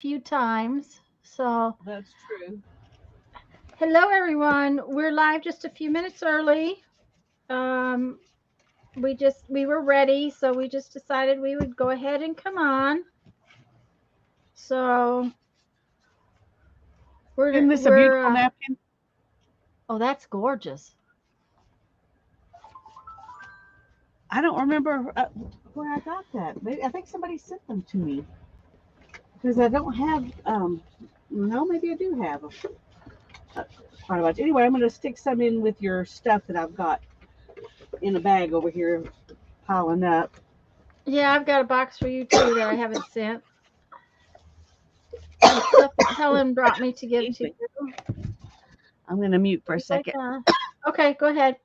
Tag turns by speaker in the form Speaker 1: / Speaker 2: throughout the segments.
Speaker 1: few times. So,
Speaker 2: That's true.
Speaker 1: hello everyone. We're live just a few minutes early. Um, we were ready, so we just decided we would go ahead and come on. So
Speaker 2: Isn't this a
Speaker 1: we're
Speaker 2: beautiful napkin?
Speaker 1: oh, that's gorgeous.
Speaker 2: I don't remember where I got that. Maybe, I think somebody sent them to me because I don't have. No, maybe I do have quite a bunch. Anyway, I'm going to stick some in with your stuff that I've got in a bag over here piling up.
Speaker 1: Yeah, I've got a box for you too that I haven't sent. Some stuff that Helen brought me to give
Speaker 2: Excuse
Speaker 1: to
Speaker 2: me.
Speaker 1: you.
Speaker 2: I'm going to mute for a
Speaker 1: Things like
Speaker 2: second.
Speaker 1: that. Okay, go ahead.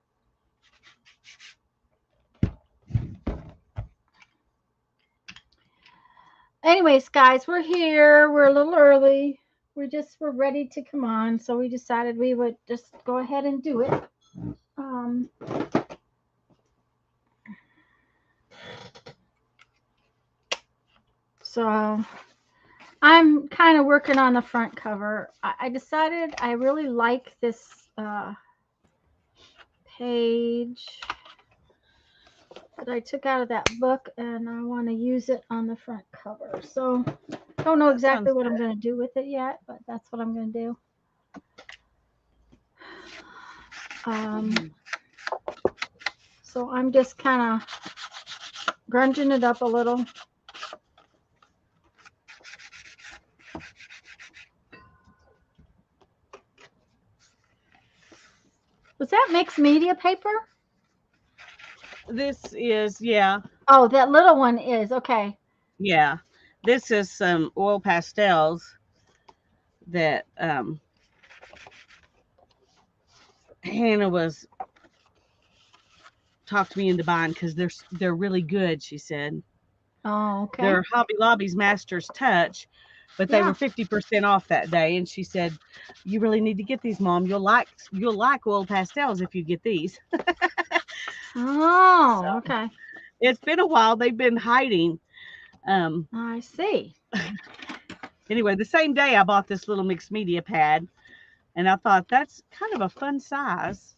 Speaker 1: Anyways, guys, we're here. We're a little early. We're ready to come on, so we decided we would just go ahead and do it. Um, so I'm kind of working on the front cover. I decided I really like this page that I took out of that book, and I want to use it on the front cover. So don't know
Speaker 2: That
Speaker 1: exactly
Speaker 2: sounds
Speaker 1: what I'm
Speaker 2: good.
Speaker 1: going to do with it yet, but that's what I'm going to do. Um,
Speaker 2: Mhm.
Speaker 1: so I'm just kind of grunging it up a little. Was that mixed media paper?
Speaker 2: This is, yeah,
Speaker 1: Oh, that little one is. Okay.
Speaker 2: yeah. This is some oil pastels that Hannah was talked me into buying because they're really good. She said
Speaker 1: Oh, okay.
Speaker 2: they're Hobby Lobby's Master's Touch, but they were
Speaker 1: Yeah.
Speaker 2: 50% off that day. And she said, "You really need to get these, Mom. You'll like oil pastels if you get these." So
Speaker 1: Oh, okay.
Speaker 2: it's been a while. They've been hiding. Um,
Speaker 1: I see.
Speaker 2: anyway, the same day I bought this little mixed media pad, and I thought that's kind of a fun size.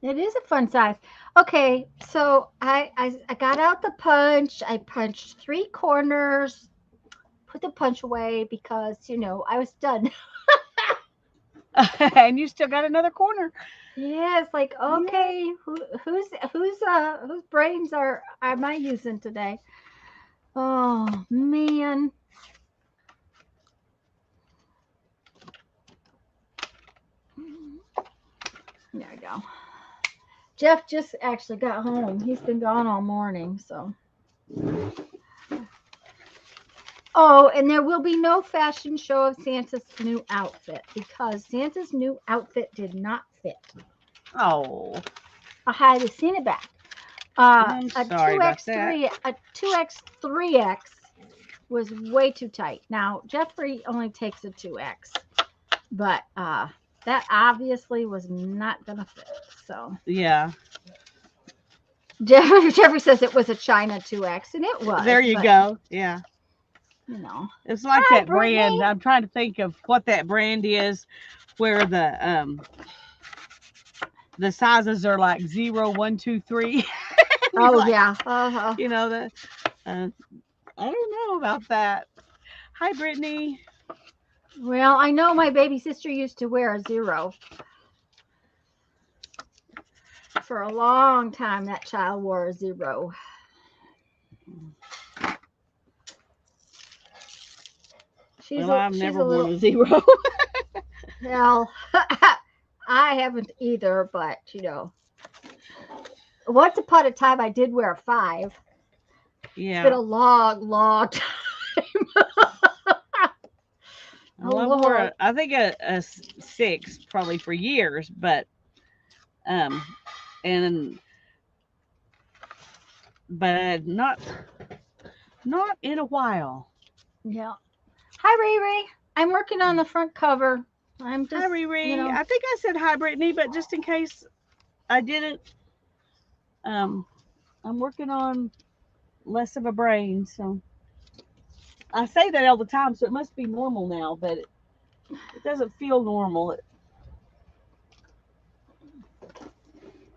Speaker 1: It is a fun size. Okay, so I got out the punch. I punched three corners, put the punch away because I was done.
Speaker 2: And you still got another corner.
Speaker 1: Yeah, it's like
Speaker 2: Yeah.
Speaker 1: okay, whose brains am I using today? Oh man, there we go. Jeff just actually got home. He's been gone all morning, so. Oh, and there will be no fashion show of Santa's new outfit because Santa's new outfit did not fit.
Speaker 2: Oh,
Speaker 1: I had to send it back.
Speaker 2: I'm
Speaker 1: A
Speaker 2: sorry about that.
Speaker 1: 2X3X was way too tight. Now Jeffrey only takes a 2X, but that obviously was not gonna fit. So
Speaker 2: Yeah.
Speaker 1: Jeffrey says it was a China 2X, and it was,
Speaker 2: There you
Speaker 1: but
Speaker 2: go. Yeah.
Speaker 1: you know.
Speaker 2: It's like
Speaker 1: Hi,
Speaker 2: that brand.
Speaker 1: Brittany.
Speaker 2: I'm trying to think of what that brand is where the sizes are like 0, 1, 2, 3. He's
Speaker 1: Oh
Speaker 2: like,
Speaker 1: yeah. Uh-huh.
Speaker 2: you know, the uh, I don't know about that. Hi Brittany.
Speaker 1: Well, I know my baby sister used to wear a 0 for a long time. That child wore a 0. She's
Speaker 2: Well,
Speaker 1: a
Speaker 2: I've
Speaker 1: she's
Speaker 2: never
Speaker 1: a
Speaker 2: worn
Speaker 1: little
Speaker 2: a 0.
Speaker 1: hell. I haven't either, but once upon a time I did wear a 5. It's been
Speaker 2: Yeah.
Speaker 1: a long, long time. Oh
Speaker 2: Well,
Speaker 1: Lord.
Speaker 2: I think a 6 probably for years, um and but not in a while.
Speaker 1: Yeah. Hi, Riri. I'm working on the front cover. I'm
Speaker 2: Hi
Speaker 1: just,
Speaker 2: Riri. I think I said hi Brittany, but just in case I didn't, um I'm working on less of a brain, so I say that all the time, so it must be normal now, but it doesn't feel normal.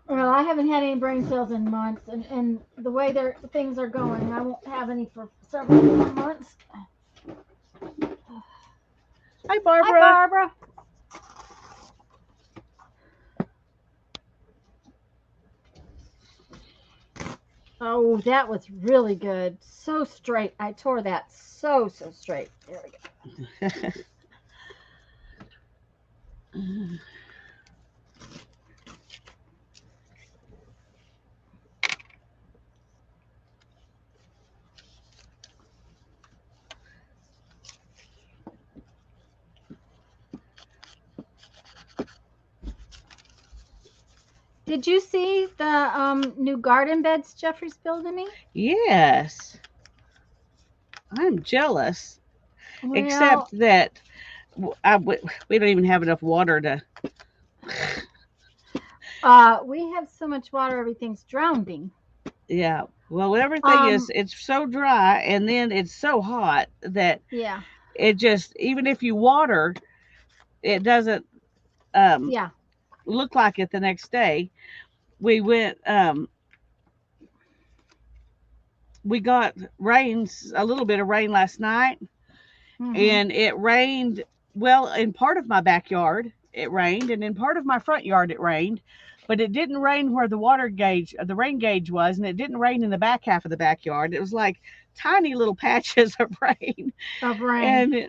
Speaker 1: Well, I haven't had any brain cells in months, and the way things are going, I won't have any for several more months.
Speaker 2: Hi,
Speaker 1: Hi,
Speaker 2: Barbara.
Speaker 1: Barbara. Oh, that was really good. So straight. I tore that so straight. There we go. Did you see the new garden beds Jeffrey's building me?
Speaker 2: Yes, I'm jealous.
Speaker 1: Well,
Speaker 2: Except that we don't even have enough water to.
Speaker 1: we have so much water, everything's drowning.
Speaker 2: Yeah. Well, everything is,
Speaker 1: Um,
Speaker 2: it's so dry and then it's so hot that
Speaker 1: yeah,
Speaker 2: it just, even if you water, it doesn't um,
Speaker 1: yeah.
Speaker 2: look like it the next day. We went, we got rains, a little bit of rain last night,
Speaker 1: Mhm.
Speaker 2: and it rained, well, in part of my backyard, it rained, and in part of my front yard, it rained. But it didn't rain where the water gauge, the rain gauge was, and it didn't rain in the back half of the backyard. It was like tiny little patches of rain.
Speaker 1: Of rain.
Speaker 2: And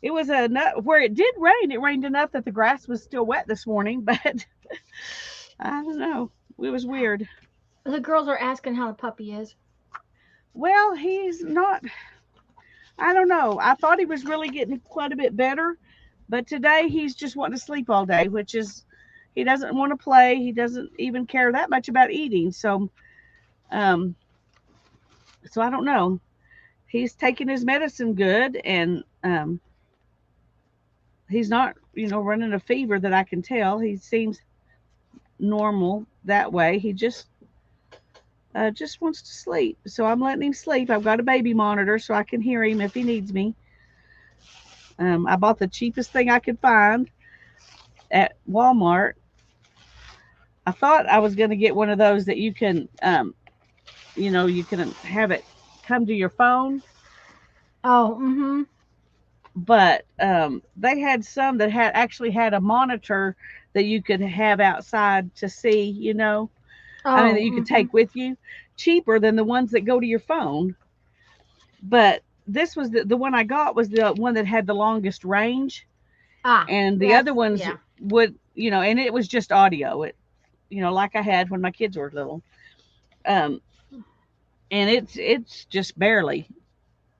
Speaker 2: it was enough where it did rain. It rained enough that the grass was still wet this morning, but I don't know. It was weird.
Speaker 1: The girls are asking how the puppy is.
Speaker 2: Well, he's not. I don't know. I thought he was really getting quite a bit better, but today he's just wanting to sleep all day, which is he doesn't want to play. He doesn't even care that much about eating. Um, so I don't know. He's taking his medicine good, and he's not, running a fever that I can tell. He seems normal that way. He just wants to sleep. So I'm letting him sleep. I've got a baby monitor so I can hear him if he needs me. I bought the cheapest thing I could find at Walmart. I thought I was going to get one of those that you can, you can have it come to your phone,
Speaker 1: Oh, mm-hmm.
Speaker 2: but they had some that had actually had a monitor that you could have outside to see, I mean, that
Speaker 1: Oh,
Speaker 2: you could
Speaker 1: mm-hmm.
Speaker 2: take with you, cheaper than the ones that go to your phone. But this was the one I got was the one that had the longest range,
Speaker 1: Ah,
Speaker 2: and the other
Speaker 1: that's
Speaker 2: ones
Speaker 1: yeah.
Speaker 2: would, and it was just audio. It, like I had when my kids were little. Um, and it's just barely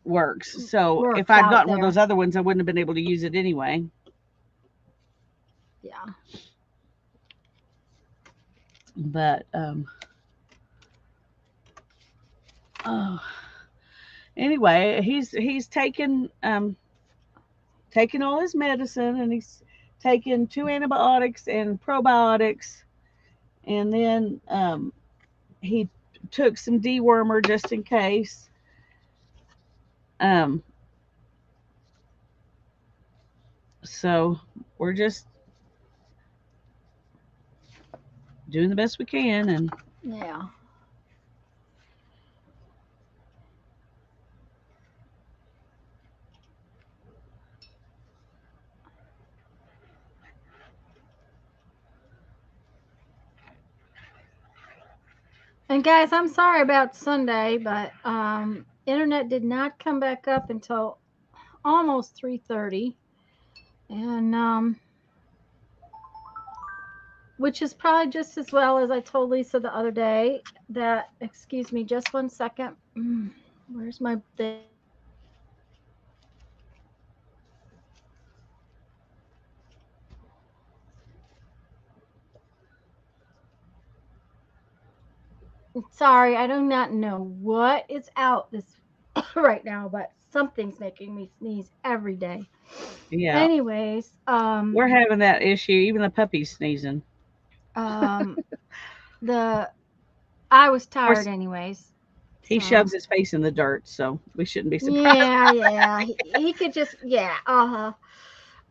Speaker 2: works. So if
Speaker 1: Works
Speaker 2: I'd
Speaker 1: out
Speaker 2: gotten one of those
Speaker 1: there.
Speaker 2: other ones, I wouldn't have been able to use it anyway.
Speaker 1: Yeah.
Speaker 2: But oh, anyway, he's taking all his medicine, and he's taking 2 antibiotics and probiotics, and then he took some dewormer just in case. Um, so we're just doing the best we can, and
Speaker 1: Yeah. And guys, I'm sorry about Sunday, but internet did not come back up until almost 3:30, and which is probably just as well as I told Lisa the other day that, excuse me, just one second. Where's my thing? Sorry, I do not know what is out this right now, but something's making me sneeze every day.
Speaker 2: yeah,
Speaker 1: Anyways,
Speaker 2: we're having that issue. Even the puppy's sneezing.
Speaker 1: um, the I was
Speaker 2: Of course,
Speaker 1: tired anyways.
Speaker 2: He
Speaker 1: So
Speaker 2: shoves his face in the dirt, so we shouldn't be surprised.
Speaker 1: yeah. He could just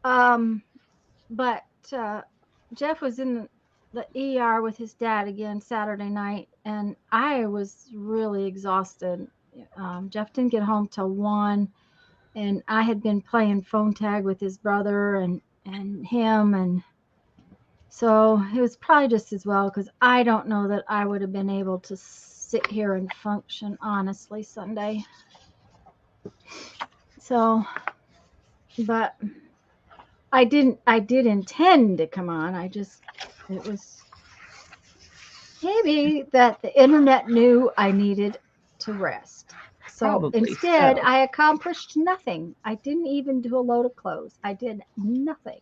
Speaker 1: Um, but Jeff was in the ER with his dad again Saturday night, and I was really exhausted. Jeff didn't get home till 1, and I had been playing phone tag with his brother and him, and so it was probably just as well because I don't know that I would have been able to sit here and function honestly Sunday. So, but I did intend to come on. It was maybe that the internet knew I needed to rest. So
Speaker 2: Probably
Speaker 1: instead,
Speaker 2: so.
Speaker 1: I accomplished nothing. I didn't even do a load of clothes. I did nothing.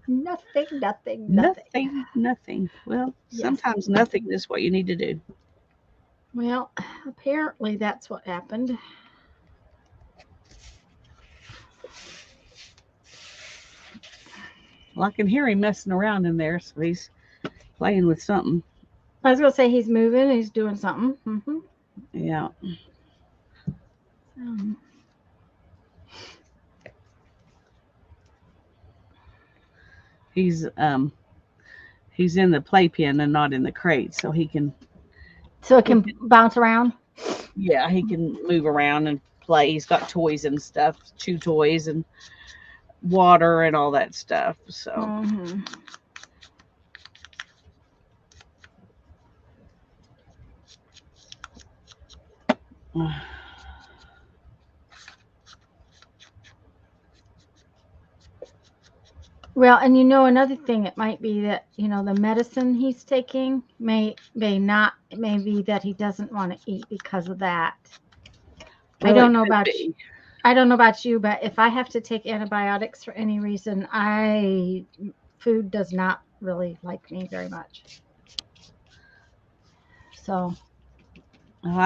Speaker 1: Nothing, nothing, nothing.
Speaker 2: Nothing. Well,
Speaker 1: Yes.
Speaker 2: sometimes nothing is what you need to do.
Speaker 1: Well, apparently that's what happened.
Speaker 2: Well, I can hear him messing around in there, so he's playing with something.
Speaker 1: I was going to say he's moving, he's doing something.
Speaker 2: Yeah.
Speaker 1: Um,
Speaker 2: He's he's in the playpen and not in the crate, so
Speaker 1: so it
Speaker 2: he
Speaker 1: can
Speaker 2: can
Speaker 1: bounce around.
Speaker 2: yeah, he can move around and play. He's got toys and stuff, chew toys and water and all that stuff. So
Speaker 1: hmm Well, and another thing it might be that, the medicine he's taking may not, it may be that he doesn't want to eat because of that. I
Speaker 2: well,
Speaker 1: don't
Speaker 2: it
Speaker 1: know
Speaker 2: could
Speaker 1: about
Speaker 2: be.
Speaker 1: I don't know about you, but if I have to take antibiotics for any reason, I food does not really like me very much. So,
Speaker 2: Well,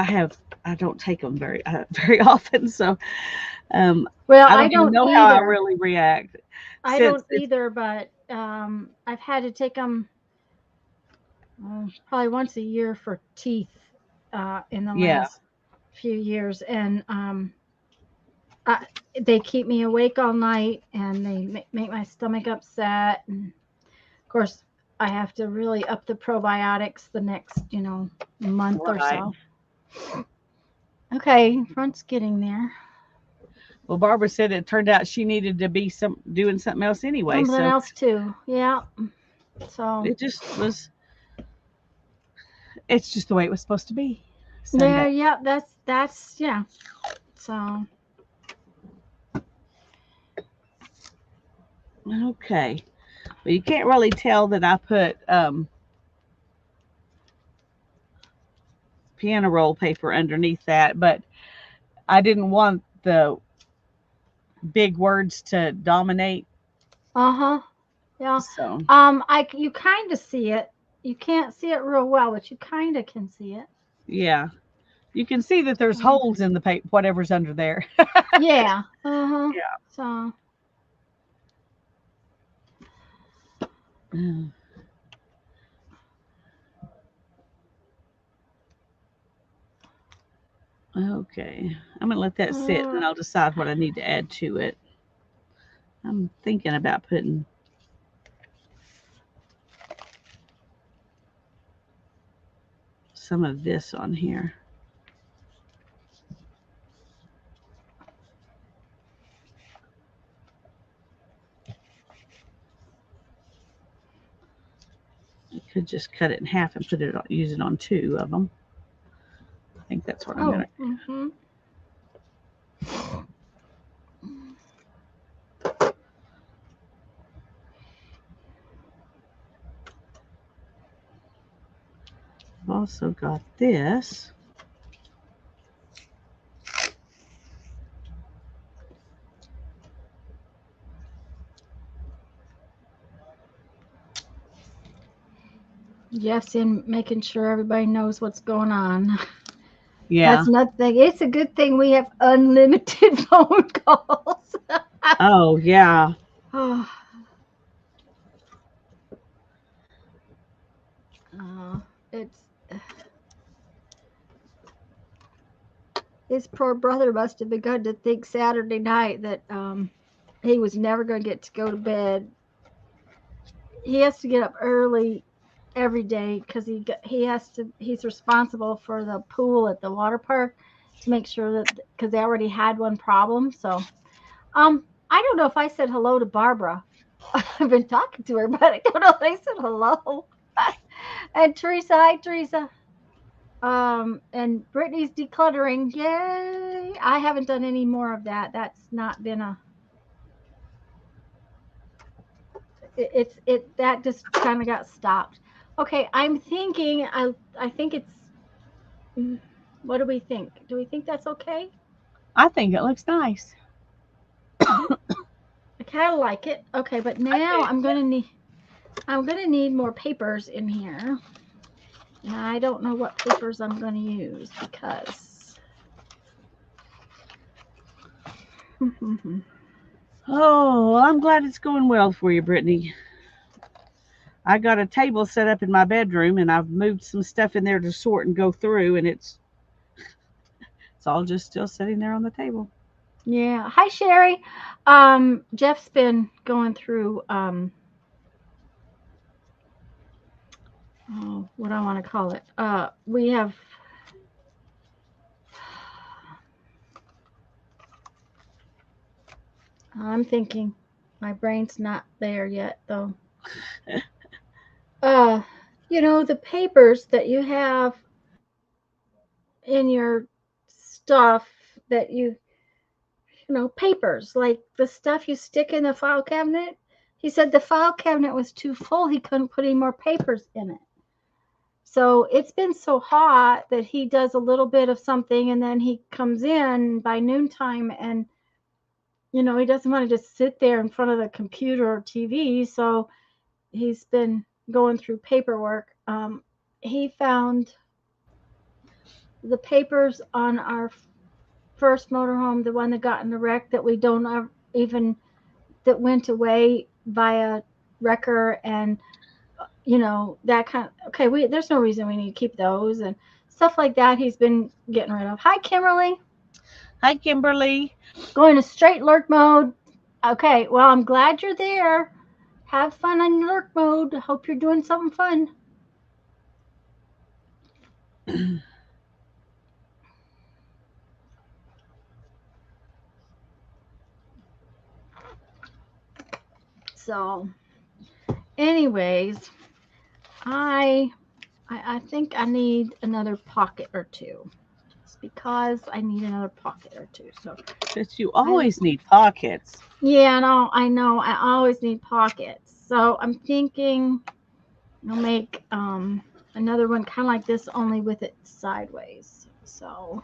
Speaker 2: I don't take them very often, so um,
Speaker 1: well,
Speaker 2: I
Speaker 1: I
Speaker 2: don't even
Speaker 1: don't
Speaker 2: know how I
Speaker 1: either.
Speaker 2: really react.
Speaker 1: I
Speaker 2: Since
Speaker 1: don't
Speaker 2: it's
Speaker 1: either, but I've had to take them probably once a year for teeth in the
Speaker 2: yeah,
Speaker 1: last few years, and I, they keep me awake all night, and they make my stomach upset, and of course I have to really up the probiotics the next month or
Speaker 2: right.
Speaker 1: so. Okay, front's getting there.
Speaker 2: Well, Barbara said it turned out she needed to be doing something else anyway,
Speaker 1: Something
Speaker 2: so
Speaker 1: else too, yeah. So
Speaker 2: it just was. It's just the way it was supposed to be.
Speaker 1: yeah,
Speaker 2: Sunday.
Speaker 1: yeah, that's yeah. So
Speaker 2: Okay. Well, you can't really tell that I put piano roll paper underneath that, but I didn't want the big words to dominate.
Speaker 1: uh-huh, yeah.
Speaker 2: So
Speaker 1: I you kind of see it. You can't see it real well, but you kind of can see it.
Speaker 2: yeah, you can see that there's
Speaker 1: So
Speaker 2: holes in the paper, whatever's under there.
Speaker 1: yeah, uh-huh. So
Speaker 2: Yeah. Okay, I'm gonna let that sit, and
Speaker 1: uh,
Speaker 2: then I'll decide what I need to add to it. I'm thinking about putting some of this on here. I could just cut it in half and use it on two of them. I think that's what I'm
Speaker 1: oh,
Speaker 2: gonna. I've also got this.
Speaker 1: Jeff's in making sure everybody knows what's going on.
Speaker 2: Yeah.
Speaker 1: That's nothing. It's a good thing we have unlimited phone calls.
Speaker 2: Oh yeah.
Speaker 1: Oh, it's His poor brother must have begun to think Saturday night that he was never going to get to go to bed. He has to get up early every day because he's responsible for the pool at the water park to make sure that because they already had one problem. So I don't know if I said hello to Barbara. I've been talking to her, but I don't know if I said hello. And Teresa, hi Teresa. And Brittany's decluttering. Yay! I haven't done any more of that. That's not been a. It that just kind of got stopped. Okay, I'm thinking. I think it's. mm, What do we think? Do we think that's okay?
Speaker 2: I think it looks nice.
Speaker 1: I kind of like it. Okay, but
Speaker 2: I
Speaker 1: now
Speaker 2: do.
Speaker 1: I'm gonna need more papers in here, and I don't know what papers I'm gonna use because.
Speaker 2: Oh, well, I'm glad it's going well for you, Brittany. I got a table set up in my bedroom, and I've moved some stuff in there to sort and go through, and it's all just still sitting there on the table.
Speaker 1: Yeah. Hi, Sherry. Jeff's been going through oh, what I want to call it. We have I'm thinking my brain's not there yet though. Uh, the papers that you have in your stuff that papers like the stuff you stick in the file cabinet. He said the file cabinet was too full. He couldn't put any more papers in it. So it's been so hot that he does a little bit of something and then he comes in by noontime and he doesn't want to just sit there in front of the computer or TV. So he's been going through paperwork. He found the papers on our first motorhome, the one that got in the wreck that we don't even that went away via wrecker and that kind of okay. We There's no reason we need to keep those and stuff like that. He's been getting rid of. Hi, Kimberly.
Speaker 2: Hi, Kimberly.
Speaker 1: Going to straight lurk mode. Okay, well, I'm glad you're there. Have fun on lurk mode. Hope you're doing something fun. So, anyways, I I think I need another pocket or two. Just because I need another pocket or two. So
Speaker 2: But you
Speaker 1: I
Speaker 2: always need pockets.
Speaker 1: yeah, no, I know. I always need pockets. So I'm thinking I'll make another one kind of like this, only with it sideways. So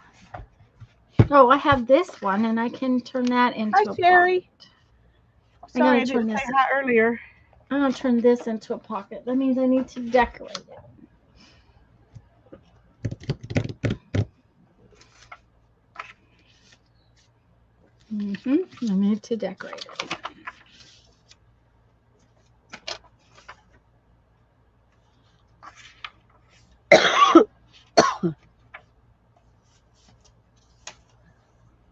Speaker 1: oh, I have this one, and I can turn that
Speaker 2: Hi,
Speaker 1: into a pocket.
Speaker 2: Sherry.
Speaker 1: I'm gonna
Speaker 2: Sorry I
Speaker 1: turn
Speaker 2: didn't say
Speaker 1: this.
Speaker 2: hi earlier.
Speaker 1: I'm gonna turn this into a pocket. That means I need to decorate it. I need to decorate it.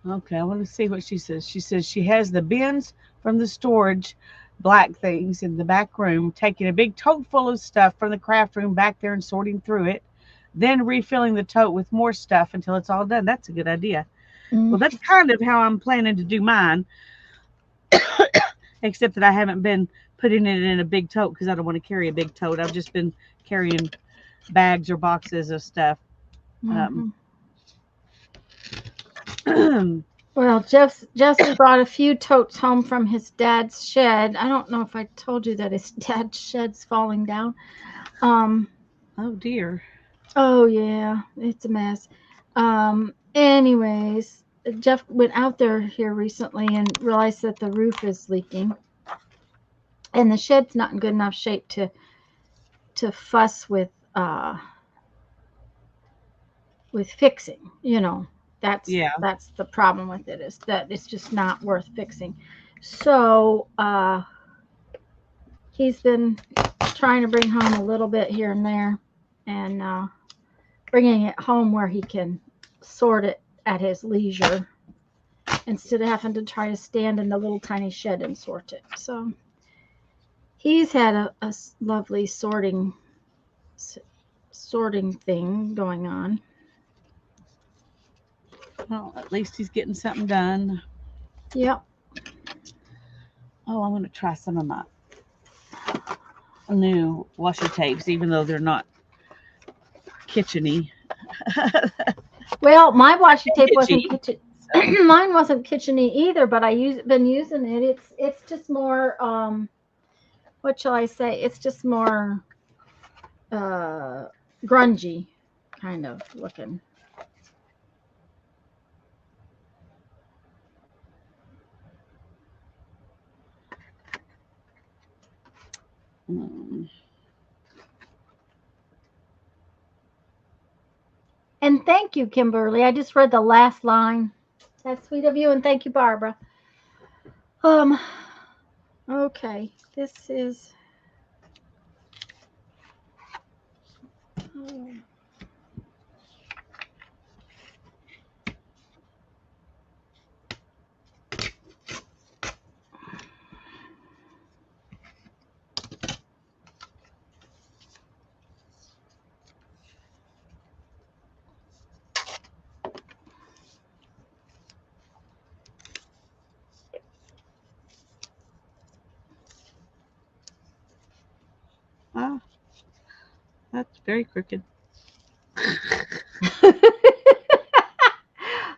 Speaker 2: Okay, I want to see what she says. She says she has the bins from the storage black things in the back room, taking a big tote full of stuff from the craft room back there and sorting through it, then refilling the tote with more stuff until it's all done. That's a good idea. Well,
Speaker 1: Mm.
Speaker 2: that's kind of how I'm planning to do mine, except that I haven't been putting it in a big tote because I don't want to carry a big tote. I've just been carrying bags or boxes of stuff. Um,
Speaker 1: Mm-hmm. Well, Jeff's brought a few totes home from his dad's shed. I don't know if I told you that his dad's shed's falling down. Um,
Speaker 2: oh dear.
Speaker 1: oh yeah, it's a mess. Anyways, Jeff went out there here recently and realized that the roof is leaking, and the shed's not in good enough shape to fuss with fixing. That's
Speaker 2: Yeah.
Speaker 1: that's the problem with it is that it's just not worth fixing. So he's been trying to bring home a little bit here and there, and bringing it home where he can sort it at his leisure instead of having to try to stand in the little tiny shed and sort it. So he's had a lovely sorting thing going on.
Speaker 2: Well, at least he's getting something done.
Speaker 1: Yep.
Speaker 2: Oh, I'm going to try some of my new washi tapes, even though they're not kitcheny.
Speaker 1: Well, my washi tape wasn't
Speaker 2: Kitschy.
Speaker 1: kitchen. Mine wasn't kitcheny either, but been using it. It's just more what shall I say? It's just more grungy kind of looking.
Speaker 2: Mm.
Speaker 1: And thank you, Kimberly. I just read the last line. That's sweet of you, and thank you, Barbara. Okay, this is. Oh.
Speaker 2: Ah, that's very crooked.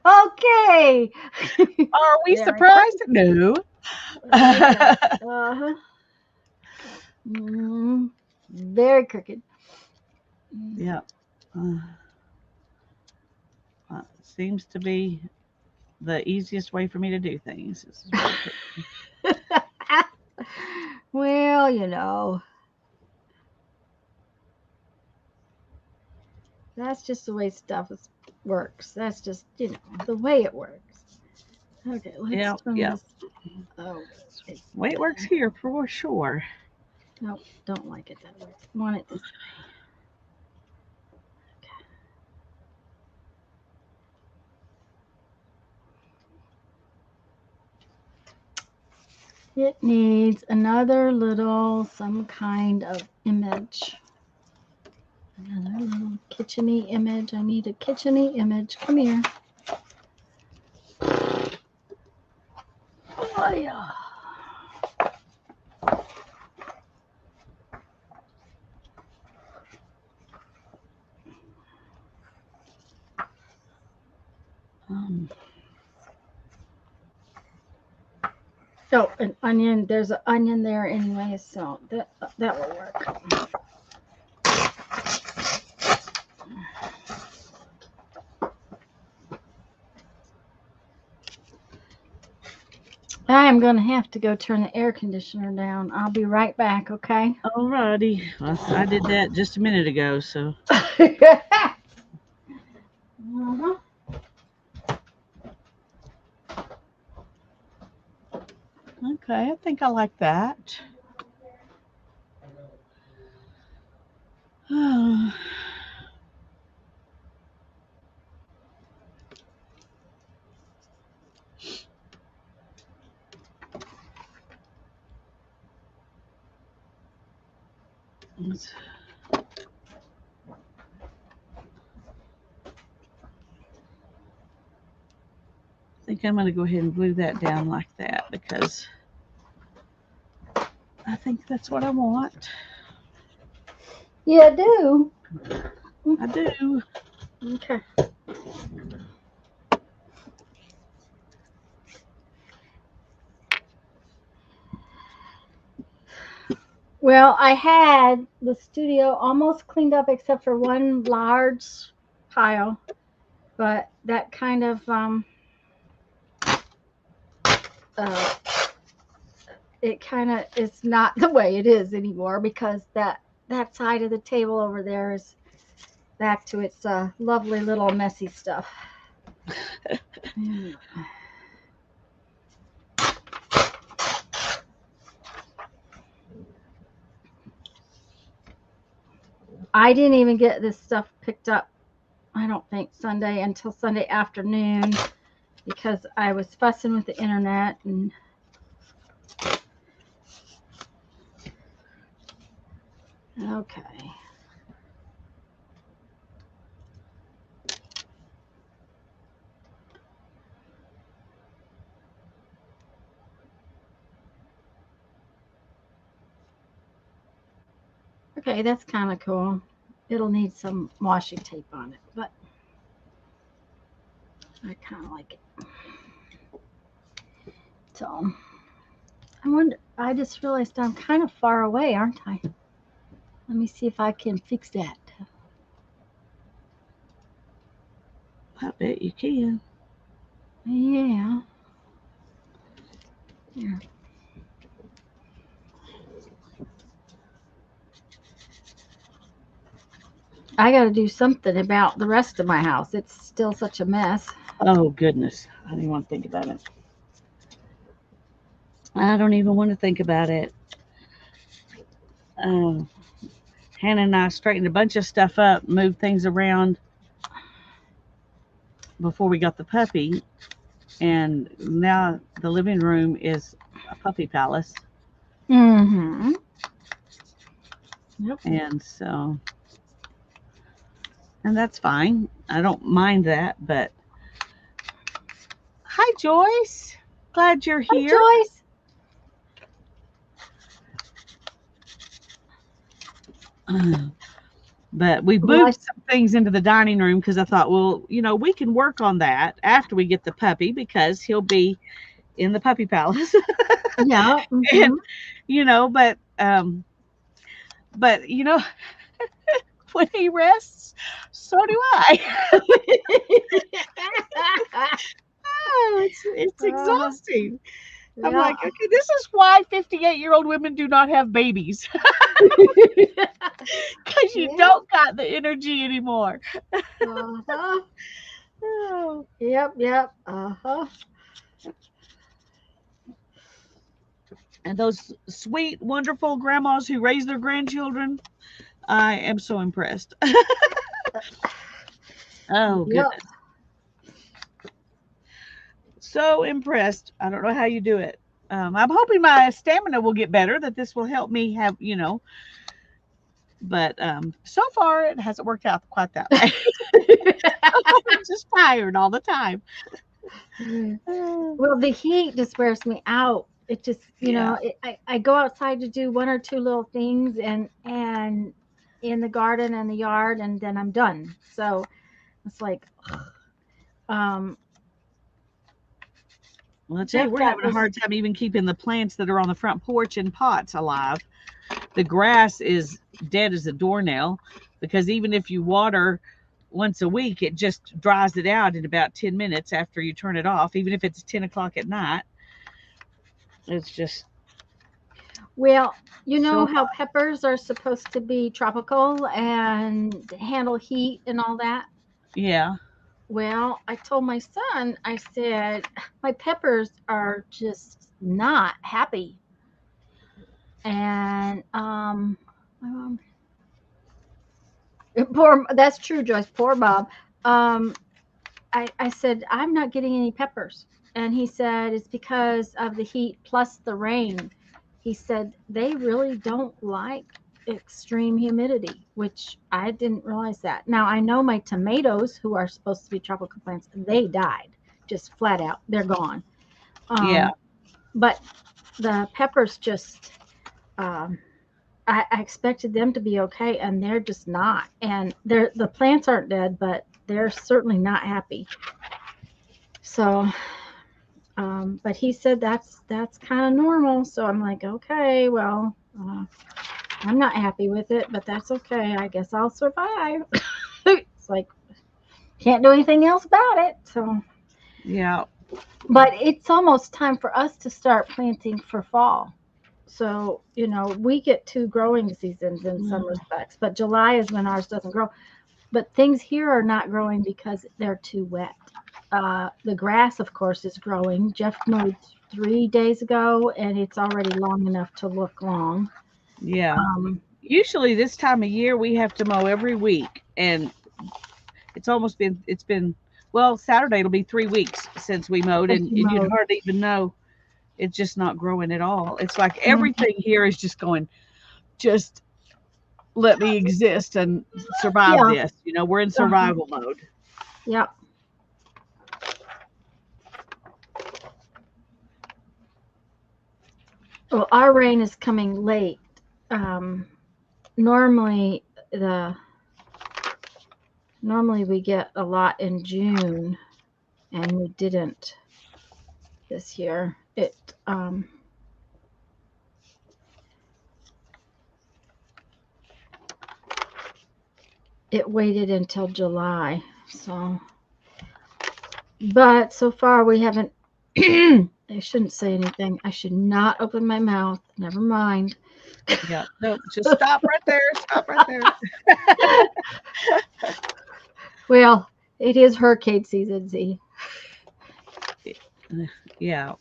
Speaker 1: Okay.
Speaker 2: Are we
Speaker 1: Very
Speaker 2: surprised? No.
Speaker 1: Uh-huh. Very crooked.
Speaker 2: Yeah. Seems to be the easiest way for me to do things. This is very crooked.
Speaker 1: Well, you know, that's just the way works. That's just, the way it works. Okay,
Speaker 2: Yeah,
Speaker 1: let's turn
Speaker 2: yeah.
Speaker 1: this. Oh, it's
Speaker 2: Way it works here for sure.
Speaker 1: Nope, don't like it that way. Want it this way. Okay. It needs another little, some kind of image. Another little kitcheny image. I need a kitcheny image. Come here. Oh, yeah. Oh, an onion. There's an onion there anyway, so that will work. I am going to have to go turn the air conditioner down. I'll be right back, okay?
Speaker 2: Alrighty. Well, I did that just a minute ago, so.
Speaker 1: Uh-huh.
Speaker 2: Okay, I think I like that. I think I'm going to go ahead and glue that down like that because I think that's what I want.
Speaker 1: Yeah, I do.
Speaker 2: I do.
Speaker 1: Okay. Well, I had the studio almost cleaned up except for one large pile, but that kind of uh, it kind of is not the way it is anymore because that side of the table over there is back to its lovely little messy stuff. I didn't even get this stuff picked up. I I don't think Sunday until Sunday afternoon because I was fussing with the internet and okay. Okay, that's kind of cool. It'll need some washi tape on it, but I kind of like it. So, I wonder, I just realized I'm kind of far away, aren't I? Let me see if I can fix that.
Speaker 2: I bet you can.
Speaker 1: Yeah. Here. I got to do something about the rest of my house. It's still such a mess.
Speaker 2: Oh, goodness. I don't even want to think about it. I don't even want to think about it. Um, Hannah and I straightened a bunch of stuff up, moved things around before we got the puppy. And now the living room is a puppy palace.
Speaker 1: Mm-hmm. Yep.
Speaker 2: And so, and that's fine. I don't mind that, but hi, Joyce. Glad you're
Speaker 1: Hi,
Speaker 2: here.
Speaker 1: Joyce.
Speaker 2: But we
Speaker 1: Well,
Speaker 2: moved some things into the dining room because I thought, well, we can work on that after we get the puppy because he'll be in the puppy palace.
Speaker 1: yeah. Mm-hmm.
Speaker 2: And but when he rests, so do I. Oh, it's
Speaker 1: uh,
Speaker 2: exhausting. I'm
Speaker 1: yeah.
Speaker 2: like, okay, this is why 58-year-old women do not have babies because you
Speaker 1: yeah.
Speaker 2: don't got the energy anymore.
Speaker 1: Uh-huh.
Speaker 2: Oh.
Speaker 1: Yep, yep. Uh-huh.
Speaker 2: And those sweet, wonderful grandmas who raise their grandchildren, I am so impressed. Oh,
Speaker 1: Yep.
Speaker 2: goodness. So impressed. I don't know how you do it. I'm hoping my stamina will get better, that this will help me have, but so far it hasn't worked out quite that way. I'm just tired all the time.
Speaker 1: Well, the heat just wears me out. It just,
Speaker 2: Yeah.
Speaker 1: I go outside to do one or two little things and in the garden and the yard, and then I'm done. So it's like, um,
Speaker 2: Well, I tell you,
Speaker 1: Jeff
Speaker 2: we're
Speaker 1: got
Speaker 2: having a
Speaker 1: this.
Speaker 2: hard time even keeping the plants that are on the front porch in pots alive. The grass is dead as a doornail because even if you water once a week, it just dries it out in about 10 minutes after you turn it off, even if it's 10 o'clock at night. It's just
Speaker 1: Well, you know
Speaker 2: so
Speaker 1: how
Speaker 2: hot.
Speaker 1: peppers are supposed to be tropical and handle heat and all that?
Speaker 2: Yeah.
Speaker 1: Well, I told my son, I said, my peppers are just not happy. And my mom, poor, that's true, Joyce, poor Bob. Um, I said, I'm not getting any peppers. And he said, it's because of the heat plus the rain. He said, they really don't like extreme humidity, which I didn't realize that. Now, I know my tomatoes, who are supposed to be tropical plants, they died just flat out. They're gone.
Speaker 2: Yeah.
Speaker 1: But the peppers just, um, I expected them to be okay, and they're just not. And the plants aren't dead, but they're certainly not happy. So, but he said that's kind of normal. So I'm like, okay, well, I'm not happy with it, but that's okay. I guess I'll survive. It's like can't do anything else about it. So,
Speaker 2: Yeah.
Speaker 1: but it's almost time for us to start planting for fall. So, we get two growing seasons in some respects, but July is when ours doesn't grow. But things here are not growing because they're too wet. The grass, of course, is growing. Jeff mowed 3 days ago, and it's already long enough to look long.
Speaker 2: Yeah.
Speaker 1: Um,
Speaker 2: Usually this time of year we have to mow every week, and it's been, well, Saturday it'll be 3 weeks since we mowed,
Speaker 1: Thank
Speaker 2: and,
Speaker 1: you,
Speaker 2: and you'd
Speaker 1: Mo.
Speaker 2: hardly even know. It's just not growing at all. It's like
Speaker 1: Mhm.
Speaker 2: everything here is just going, just let me exist and survive
Speaker 1: Yeah.
Speaker 2: this. We're in
Speaker 1: Uh-huh.
Speaker 2: survival mode.
Speaker 1: Yeah. Well, our rain is coming late. Um, normally the normally we get a lot in June, and we didn't this year. It waited until July. So, but so far we haven't. I shouldn't say anything. I should not open my mouth. Never mind.
Speaker 2: Yeah. No, just stop right there. Stop right there.
Speaker 1: Well, it is hurricane season, Z,
Speaker 2: Yeah.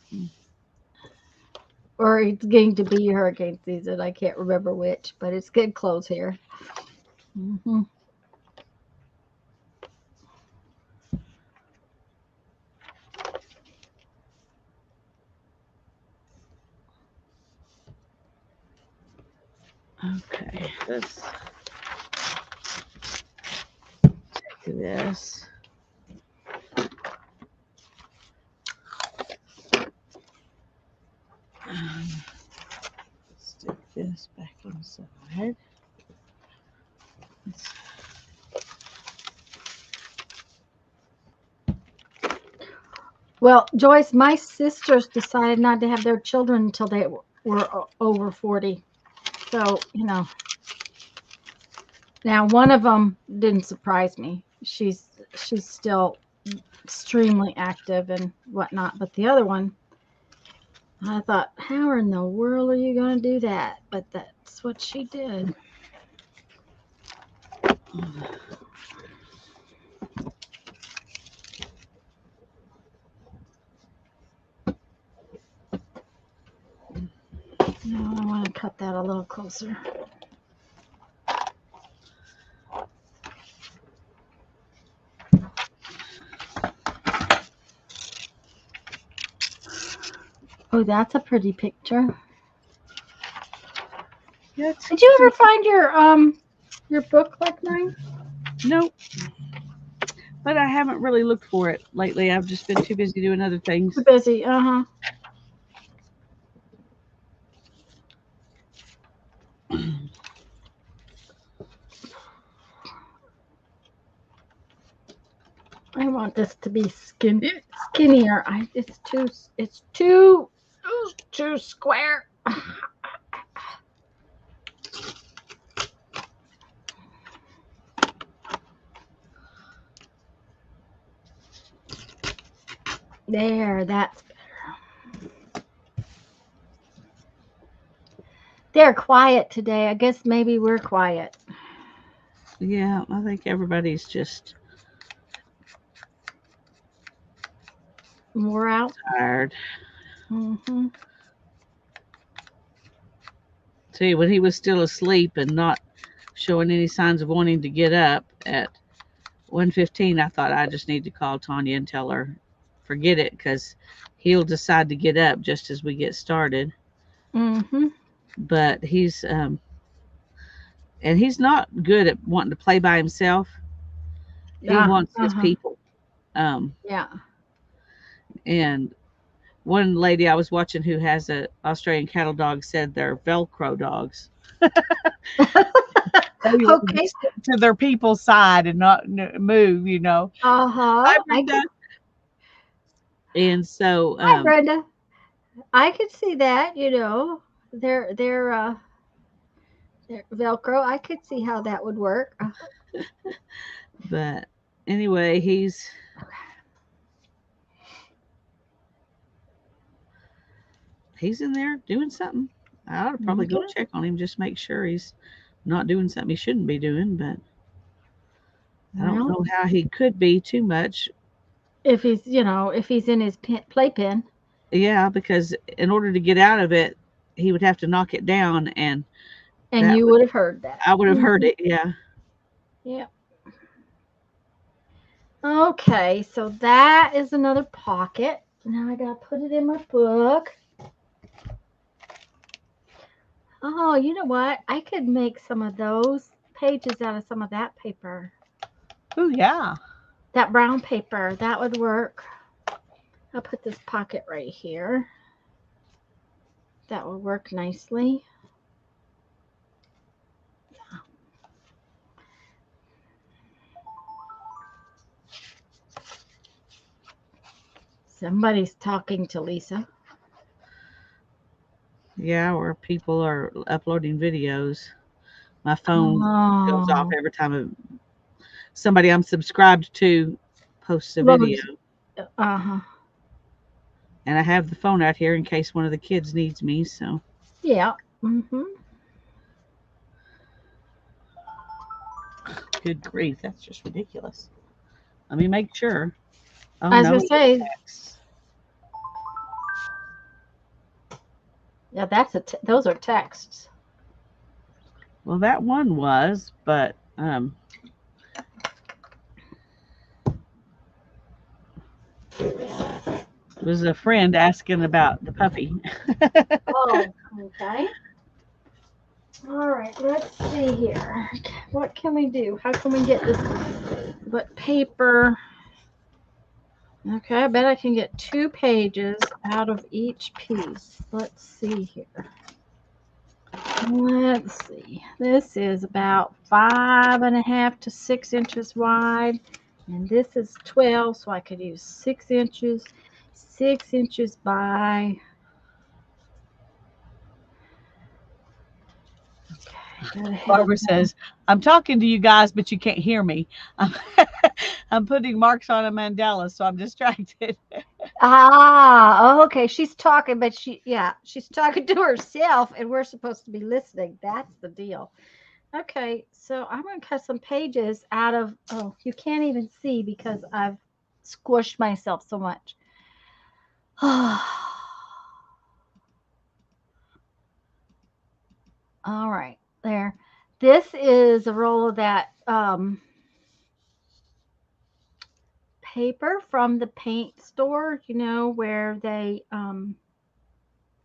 Speaker 1: or it's going to be hurricane season. I can't remember which, but it's getting close here. Hmm.
Speaker 2: Okay. Let's do this. Stick this back inside. Let's-
Speaker 1: Well, Joyce, my sisters decided not to have their children until they were over 40. So, now one of them didn't surprise me. She's still extremely active and whatnot, but the other one, I thought, how in the world are you going to do that? But that's what she did. No, I want to cut that a little closer. Oh, that's a pretty picture.
Speaker 2: Yeah,
Speaker 1: Did you ever find your book like mine?
Speaker 2: nope. But I haven't really looked for it lately. I've just been too busy doing other things.
Speaker 1: Too busy. Uh-huh. I want this to be skinnier. It's too square. There, that's better. They're quiet today. I guess maybe we're quiet.
Speaker 2: Yeah, I think everybody's just
Speaker 1: We're out.
Speaker 2: tired.
Speaker 1: Hmm.
Speaker 2: See, when he was still asleep and not showing any signs of wanting to get up at 1:15, I thought I just need to call Tanya and tell her, forget it, because he'll decide to get up just as we get started.
Speaker 1: Hmm.
Speaker 2: But he's not good at wanting to play by himself. He
Speaker 1: Ah,
Speaker 2: wants his
Speaker 1: uh-huh.
Speaker 2: people. Um,
Speaker 1: Yeah.
Speaker 2: and one lady I was watching who has a Australian cattle dog said they're Velcro dogs. They will
Speaker 1: Okay.
Speaker 2: just stick to their people's side and not move. Hi,
Speaker 1: Uh-huh.
Speaker 2: Brenda. And so,
Speaker 1: Hi, Brenda. I could see that, they're Velcro. I could see how that would work.
Speaker 2: but anyway, he's in there doing something. I ought to probably go
Speaker 1: Okay.
Speaker 2: check on him, just make sure he's not doing something he shouldn't be doing. But I don't
Speaker 1: Well,
Speaker 2: know how he could be too much.
Speaker 1: if he's in his playpen,
Speaker 2: Yeah, because in order to get out of it, he would have to knock it down, and
Speaker 1: and
Speaker 2: that
Speaker 1: you
Speaker 2: would
Speaker 1: would have heard that.
Speaker 2: I would have heard
Speaker 1: Hmm.
Speaker 2: it. Yeah.
Speaker 1: Yeah. Okay, so that is another pocket. Now I gotta put it in my book. Oh, you know what? I could make some of those pages out of some of that paper.
Speaker 2: Oh, yeah.
Speaker 1: That brown paper, that would work. I'll put this pocket right here. That will work nicely. Somebody's talking to Lisa.
Speaker 2: Yeah, or people are uploading videos. My phone goes off
Speaker 1: Oh,
Speaker 2: every time somebody I'm subscribed to posts a video.
Speaker 1: loads. Uh-huh.
Speaker 2: And I have the phone out here in case one of the kids needs me. So,
Speaker 1: Yeah. Mm-hmm.
Speaker 2: good grief, that's just ridiculous. Let me make sure. Oh,
Speaker 1: I was
Speaker 2: no,
Speaker 1: gonna
Speaker 2: it was
Speaker 1: say,
Speaker 2: text.
Speaker 1: yeah, those are texts.
Speaker 2: Well, that one was, but it was a friend asking about the puppy.
Speaker 1: Oh, okay. All right, let's see here. What can we do? How can we get this? What paper? Okay, I bet I can get 2 pages out of each piece. Let's see here. Let's see. This is about 5.5 to 6 inches wide, and this is 12, so I could use 6 inches. 6 inches by. Okay, gotta have.
Speaker 2: Barbara says, I'm talking to you guys, but you can't hear me. I'm, I'm putting marks on a mandala, so I'm distracted.
Speaker 1: Ah, oh, okay. She's talking, but she's talking to herself, and we're supposed to be listening. That's the deal. Okay, so I'm going to cut some pages out of. Oh, you can't even see because I've squished myself so much. All right, there. This is a roll of that paper from the paint store, where they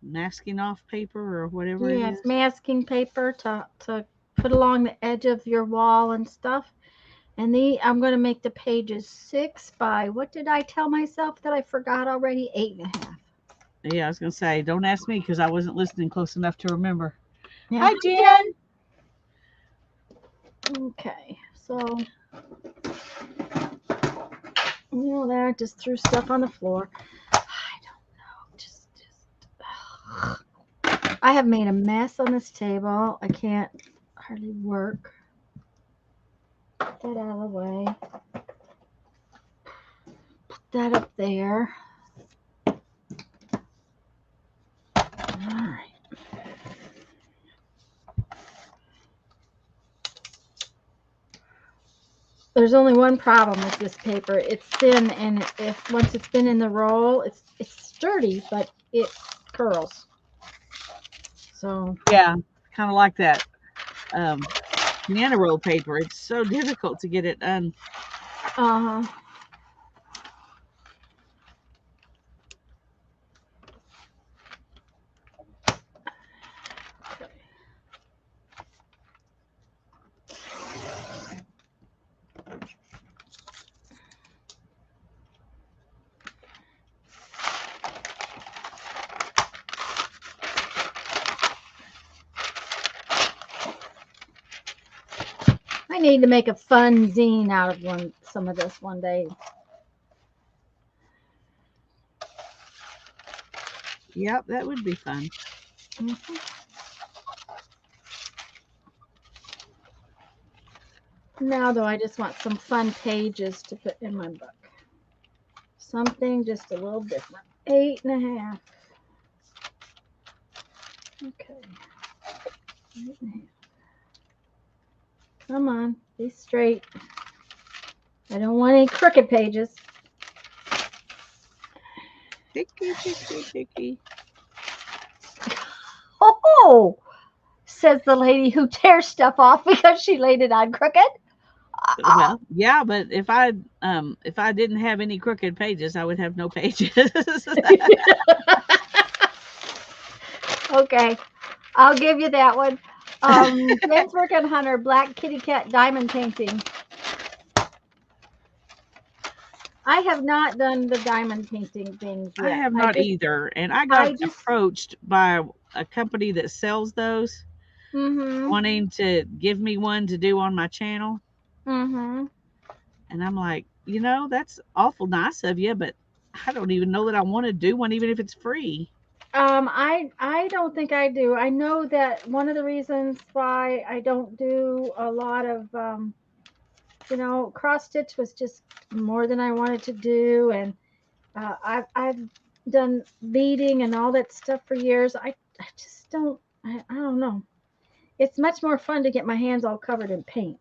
Speaker 2: Masking off paper or whatever it
Speaker 1: yeah, it's
Speaker 2: is.
Speaker 1: masking paper to put along the edge of your wall and stuff. And I'm going to make the pages 6 by, what did I tell myself that I forgot already? 8.5.
Speaker 2: Yeah, I was going to say, don't ask me because I wasn't listening close enough to remember.
Speaker 1: Yeah.
Speaker 2: Hi, Jen.
Speaker 1: Okay, so there I just threw stuff on the floor. I don't know, I have made a mess on this table. I can't hardly work. Put that out of the way. Put that up there. All right. There's only one problem with this paper. It's thin, and if once it's been in the roll, it's sturdy, but it curls. So
Speaker 2: Yeah, kind of like that banana roll paper. It's so difficult to get it done.
Speaker 1: uh I need to make a fun zine out of some of this one day.
Speaker 2: Yep, that would be fun.
Speaker 1: Mm-hmm. Now, though, I just want some fun pages to put in my book. Something just a little different. 8.5. Okay. 8.5. Come on, be straight. I don't want any crooked pages.
Speaker 2: Ticky, ticky, ticky.
Speaker 1: Oh, says the lady who tears stuff off because she laid it on crooked.
Speaker 2: Well, yeah, but if I didn't have any crooked pages, I would have no pages.
Speaker 1: Okay, I'll give you that one. James Work Hunter, Black Kitty Cat Diamond Painting. I have not done the diamond painting things
Speaker 2: I
Speaker 1: yet.
Speaker 2: have not either, and I got
Speaker 1: I just,
Speaker 2: approached by a company that sells those,
Speaker 1: mm-hmm,
Speaker 2: wanting to give me one to do on my channel,
Speaker 1: mm-hmm.
Speaker 2: and I'm like, that's awful nice of you, but I don't even know that I want to do one, even if it's free.
Speaker 1: I don't think I do. I know that one of the reasons why I don't do a lot of cross stitch was just more than I wanted to do, and I've done beading and all that stuff for years. I just don't. I don't know. It's much more fun to get my hands all covered in paint.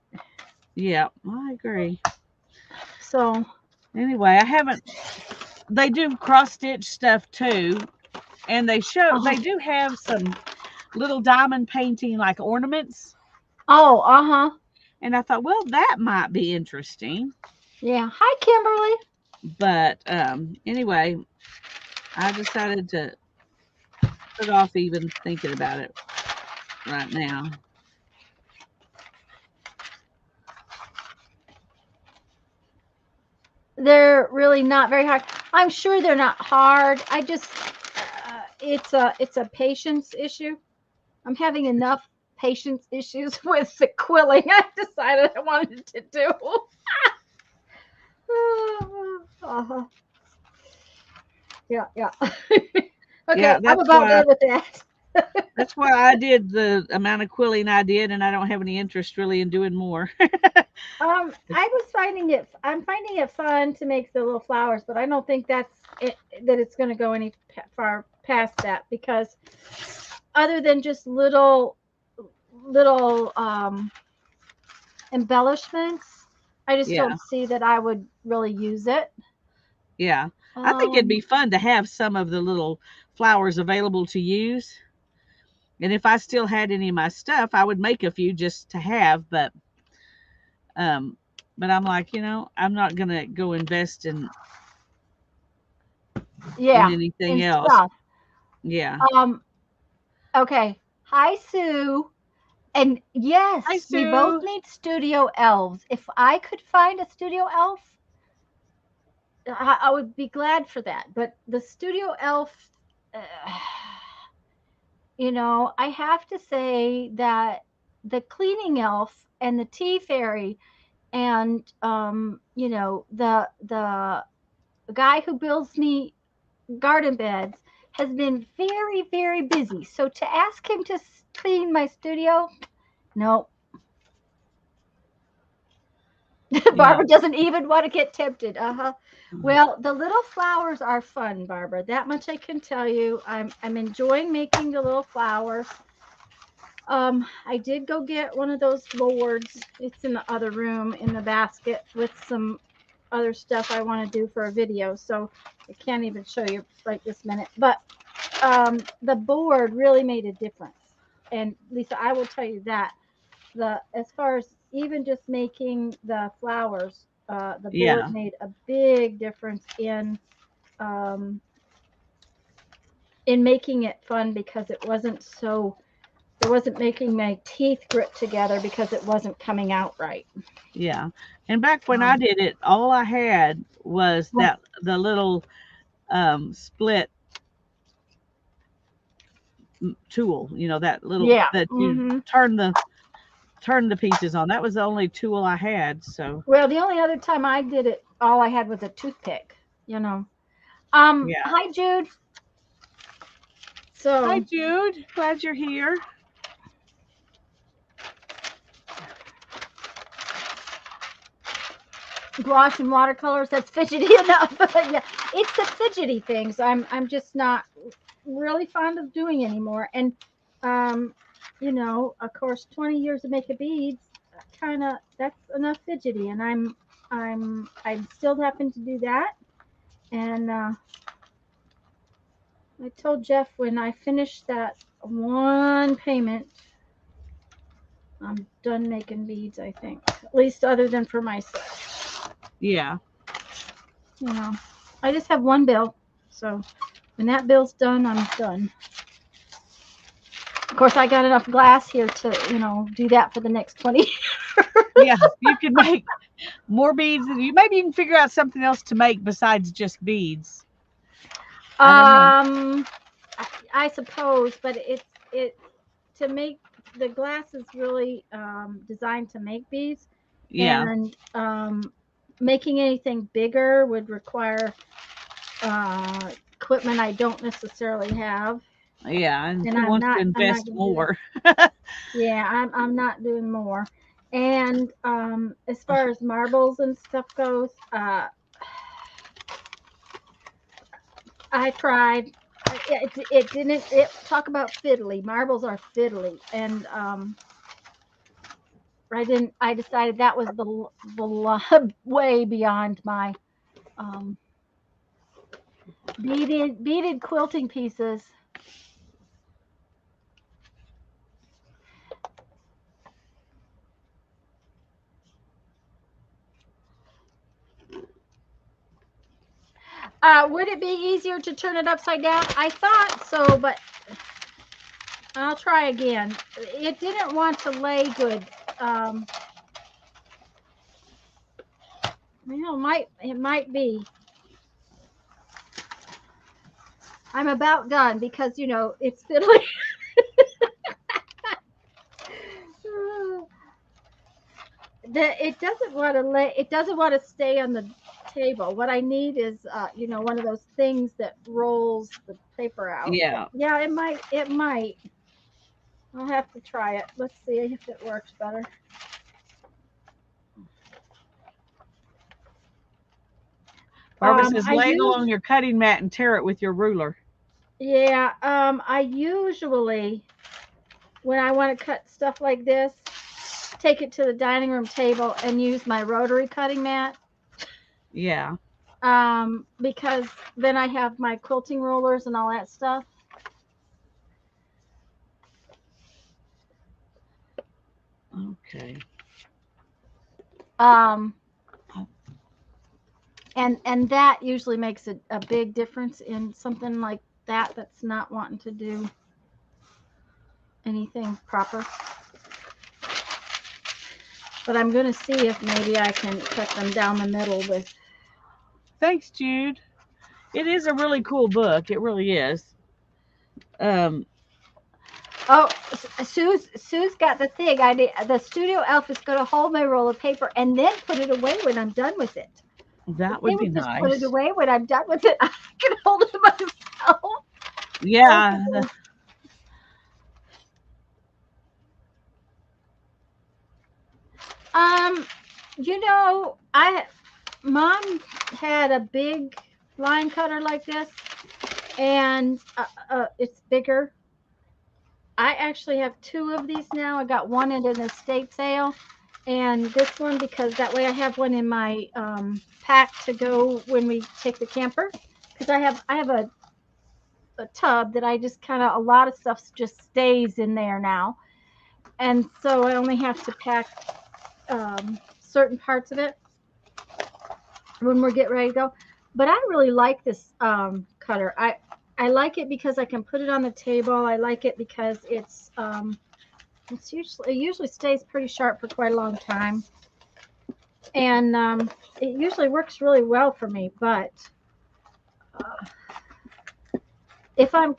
Speaker 2: Yeah, I agree.
Speaker 1: So,
Speaker 2: Anyway, I haven't. They do cross stitch stuff too, and
Speaker 1: uh-huh.
Speaker 2: they do have some little diamond painting like ornaments.
Speaker 1: Oh, uh-huh.
Speaker 2: And I thought, well, that might be interesting.
Speaker 1: Yeah. Hi, Kimberly.
Speaker 2: But anyway, I decided to put off even thinking about it right now.
Speaker 1: They're really not very hard. I'm sure they're not hard. I just it's a patience issue. I'm having enough patience issues with the quilling. I decided I wanted to do. Uh-huh. Yeah, yeah.
Speaker 2: Yeah,
Speaker 1: Okay, I'm about done with that.
Speaker 2: that's why I did the amount of quilling I did, and I don't have any interest really in doing more.
Speaker 1: I'm finding it fun to make the little flowers, but I don't think that it's going to go any far past that, because other than just little embellishments, I just
Speaker 2: Yeah,
Speaker 1: don't see that I would really use it.
Speaker 2: yeah. I think it'd be
Speaker 1: Um,
Speaker 2: fun to have some of the little flowers available to use. And if I still had any of my stuff, I would make a few just to have. Um, but I'm like, I'm not gonna go invest in
Speaker 1: yeah,
Speaker 2: anything
Speaker 1: and
Speaker 2: else.
Speaker 1: stuff.
Speaker 2: Yeah.
Speaker 1: Um, okay. Hi, Sue. And
Speaker 2: Hi,
Speaker 1: yes, we both
Speaker 2: Sue.
Speaker 1: need studio elves. If I could find a studio elf, I would be glad for that. But the studio elf, uh, I have to say that the cleaning elf and the tea fairy and the guy who builds me garden beds has been very, very busy. So to ask him to clean my studio, no.
Speaker 2: Yeah.
Speaker 1: Barbara doesn't even want to get tempted. Uh-huh. Well, the little flowers are fun, Barbara. That much I can tell you. I'm enjoying making the little flowers. I did go get one of those boards. It's in the other room in the basket with some other stuff I want to do for a video. So I can't even show you right this minute. But the board really made a difference. And Lisa, I will tell you that as far as even just making the flowers, the board
Speaker 2: Yeah.
Speaker 1: made a big difference in making it fun, because it wasn't making my teeth grit together because it wasn't coming out right.
Speaker 2: Yeah. And back when I
Speaker 1: Um,
Speaker 2: did it, all I had was
Speaker 1: well,
Speaker 2: the little split tool, that little
Speaker 1: yeah.
Speaker 2: that you
Speaker 1: Hmm.
Speaker 2: turn the pieces on. That was the only tool I had. So
Speaker 1: Well, the only other time I did it, all I had was a toothpick. You know.
Speaker 2: yeah.
Speaker 1: Hi Jude.
Speaker 2: Hi,
Speaker 1: So
Speaker 2: Jude. Glad you're here.
Speaker 1: gouache and watercolors, that's fidgety enough. Yeah, it's the fidgety things I'm just not really fond of doing anymore. And um, of course, 20 years of making beads, kind of that's enough fidgety, and I'm still having to do that. And I told Jeff when I finished that one payment, I'm done making beads, I think. At least other than for myself.
Speaker 2: Yeah.
Speaker 1: You know, I just have one bill. So when that bill's done, I'm done. Of course, I got enough glass here to, do that for the next 20 years.
Speaker 2: Yeah. You can make more beads. You maybe you can figure out something else to make besides just beads. I don't know.
Speaker 1: I suppose, but it to make the glass is really designed to make beads,
Speaker 2: Yeah.
Speaker 1: and making anything bigger would require equipment I don't necessarily have,
Speaker 2: Yeah. And
Speaker 1: and
Speaker 2: who wants to
Speaker 1: I'm not
Speaker 2: invest
Speaker 1: going to do that.
Speaker 2: more?
Speaker 1: Yeah, I'm not doing more. And as far as marbles and stuff goes, I tried. It didn't. It talk about fiddly. Marbles are fiddly, and I didn't. I decided that was way beyond my um, beaded quilting pieces. Would it be easier to turn it upside down? I thought so, but I'll try again. It didn't want to lay good. Um, it might be. I'm about done because it's fiddly. It doesn't want to lay. It doesn't want to stay on the table. What I need is, one of those things that rolls the paper out. But
Speaker 2: Yeah.
Speaker 1: yeah, it might. It might. I'll have to try it. Let's see if it works better.
Speaker 2: Barbara says,
Speaker 1: I
Speaker 2: lay it
Speaker 1: use
Speaker 2: along your cutting mat and tear it with your ruler.
Speaker 1: Yeah. I usually, when I want to cut stuff like this, take it to the dining room table and use my rotary cutting mat.
Speaker 2: Yeah.
Speaker 1: Because then I have my quilting rollers and all that stuff.
Speaker 2: Okay.
Speaker 1: Um, and that usually makes a big difference in something like that that's not wanting to do anything proper. But I'm going to see if maybe I can cut them down the middle with.
Speaker 2: Thanks, Jude. It is a really cool book. It really is. Um,
Speaker 1: Oh, Sue's got the thing. The studio elf is going to hold my roll of paper and then put it away when I'm done with it.
Speaker 2: that
Speaker 1: If they
Speaker 2: would be
Speaker 1: would just put it
Speaker 2: nice.
Speaker 1: away when I'm done with it, I can hold it myself.
Speaker 2: Yeah.
Speaker 1: Um, I mom had a big line cutter like this, and it's bigger. I actually have two of these now. I got one at an estate sale, and this one because that way I have one in my pack to go when we take the camper. Because I have a tub that I just kind of a lot of stuff just stays in there now, and so I only have to pack certain parts of it when we're getting ready to go. But I really like this cutter. I like it because I can put it on the table. I like it because it usually stays pretty sharp for quite a long time, and it usually works really well for me. But uh, if I'm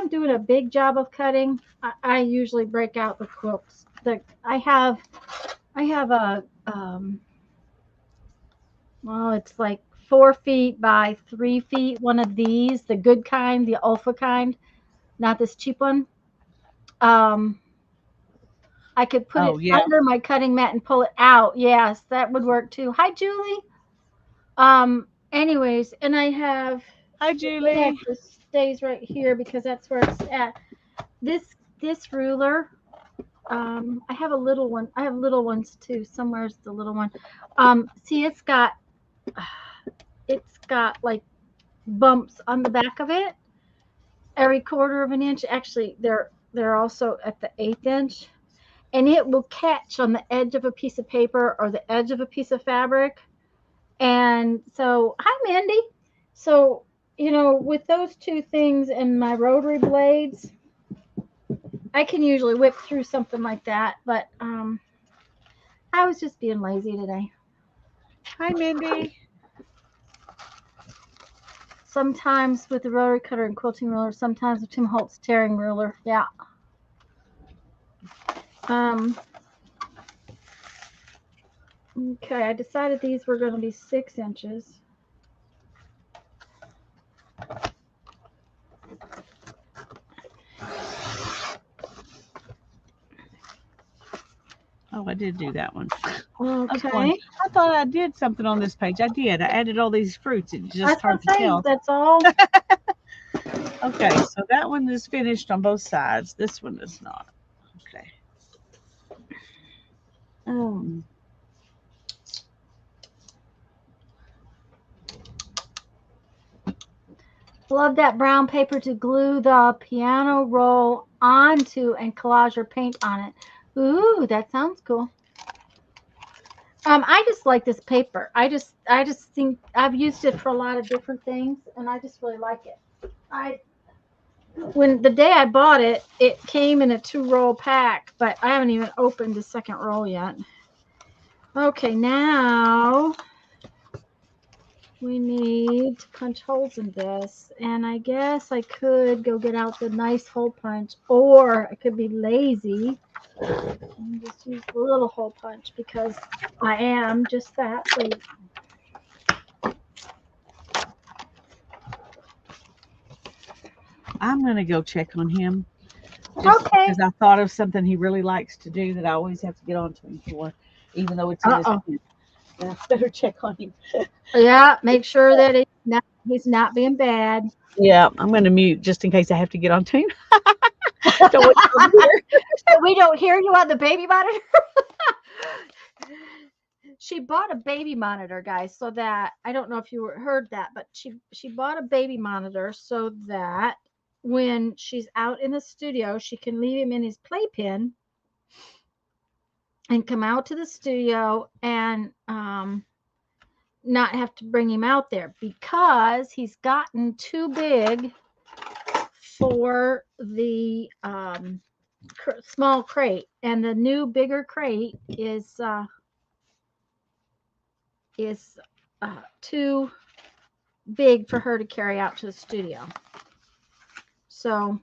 Speaker 1: doing a big job of cutting, I usually break out the quilts. I have a well, it's like 4 feet by 3 feet. One of these, the good kind, the alpha kind, not this cheap one. Um, I could put
Speaker 2: Oh,
Speaker 1: it
Speaker 2: yeah.
Speaker 1: under my cutting mat and pull it out. Yes, that would work too. Hi, Julie. Anyways, and I have
Speaker 2: Hi,
Speaker 1: it
Speaker 2: Julie.
Speaker 1: actually stays right here because that's where it's at. This ruler. I have a little one. I have little ones too. Somewhere's the little one. See, it's got like bumps on the back of it every quarter of an inch. Actually, they're also at the eighth inch, and it will catch on the edge of a piece of paper or the edge of a piece of fabric. And so, hi, Mandy. So, with those two things and my rotary blades, I can usually whip through something like that. But I was just being lazy today.
Speaker 2: Hi, Mindy.
Speaker 1: Sometimes with the rotary cutter and quilting ruler, sometimes with Tim Holtz tearing ruler. Yeah. Okay, I decided these were going to be 6 inches.
Speaker 2: Oh, I did do that one.
Speaker 1: Okay.
Speaker 2: I thought I did something on this page. I did. I added all these fruits. It's just hard to tell.
Speaker 1: That's all.
Speaker 2: Okay, so that one is finished on both sides. This one is not. Okay.
Speaker 1: Love that brown paper to glue the piano roll onto and collage or paint on it. Ooh, that sounds cool. I just like this paper. I just think I've used it for a lot of different things, and I just really like it. When the day I bought it, it came in a 2-roll pack, but I haven't even opened the second roll yet. Okay, now we need to punch holes in this, and I guess I could go get out the nice hole punch, or I could be lazy and just use the little hole punch because I am just that lazy.
Speaker 2: I'm going to go check on him.
Speaker 1: Okay.
Speaker 2: Because I thought of something he really likes to do that I always have to get on to him for, even though it's in his pen. I better check on him.
Speaker 1: Yeah, make sure that he's not being bad.
Speaker 2: Yeah, I'm going to mute just in case I have to get on to him.
Speaker 1: So we don't hear you on the baby monitor. She bought a baby monitor, guys, so that I don't know if you heard that, but she bought a baby monitor so that when she's out in the studio, she can leave him in his playpen and come out to the studio and not have to bring him out there because he's gotten too big for the small crate, and the new bigger crate is too big for her to carry out to the studio. So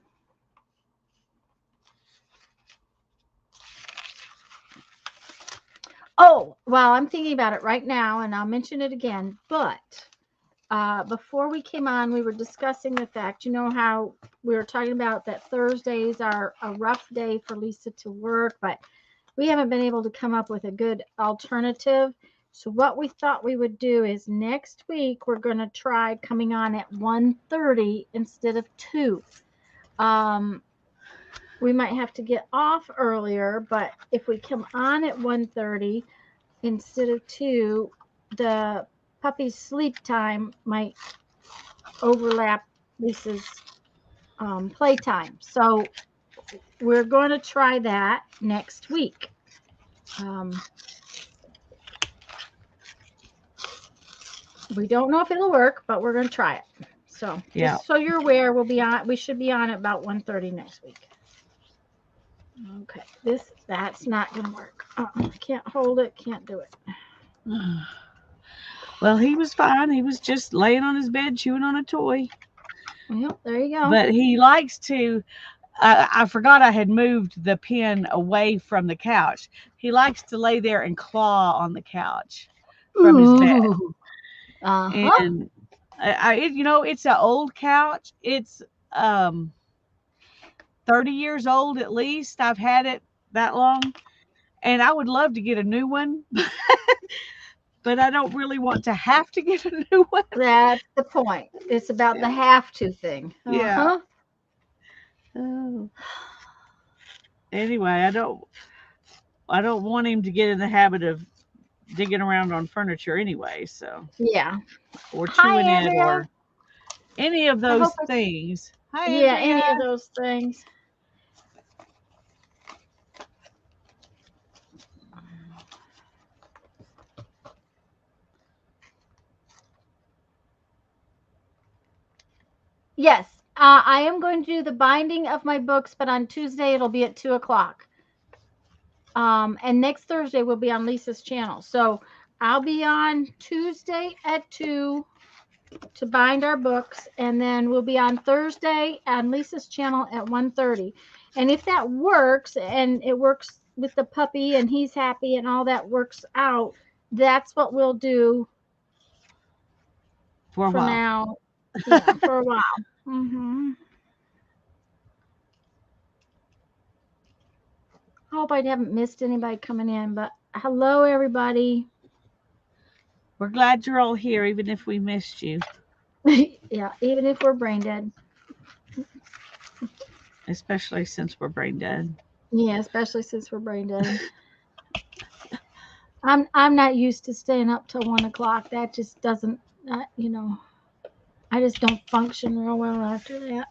Speaker 1: well, I'm thinking about it right now, and I'll mention it again, but before we came on, we were discussing the fact, how we were talking about that Thursdays are a rough day for Lisa to work, but we haven't been able to come up with a good alternative. So what we thought we would do is next week, we're going to try coming on at 1:30 instead of 2. We might have to get off earlier, but if we come on at 1:30 instead of 2, the puppy's sleep time might overlap Lisa's playtime. So we're going to try that next week. We don't know if it'll work, but we're going to try it. So just so you're aware, we should be on at about 1:30 next week. Okay, that's not going to work. I can't hold it, can't do it.
Speaker 2: Well, he was fine. He was just laying on his bed chewing on a toy.
Speaker 1: Well, there you go.
Speaker 2: But he likes to, I forgot I had moved the pen away from the couch. He likes to lay there and claw on the couch from his bed. And it's an old couch. It's 30 years old at least. I've had it that long. And I would love to get a new one. But I don't really want to have to get a new one.
Speaker 1: That's the point. It's about the have to thing.
Speaker 2: Yeah. Oh. Anyway, I don't want him to get in the habit of digging around on furniture anyway. So
Speaker 1: yeah,
Speaker 2: or chewing it or any of those things. Hi,
Speaker 1: yeah,
Speaker 2: Andrea.
Speaker 1: any of those things. Yes, I am going to do the binding of my books, but on Tuesday it'll be at 2 o'clock. And next Thursday will be on Lisa's channel. So I'll be on Tuesday at 2 to bind our books, and then we'll be on Thursday on Lisa's channel at 1:30. And if that works, and it works with the puppy, and he's happy, and all that works out, that's what we'll do
Speaker 2: For a
Speaker 1: for
Speaker 2: while.
Speaker 1: now. Yeah, for a while. I hope I haven't missed anybody coming in, but hello, everybody.
Speaker 2: We're glad you're all here, even if we missed you,
Speaker 1: Yeah, even if we're brain dead.
Speaker 2: especially since we're brain dead.
Speaker 1: Yeah, especially since we're brain dead. I'm not used to staying up till 1 o'clock. That just doesn't, I just don't function real well after that.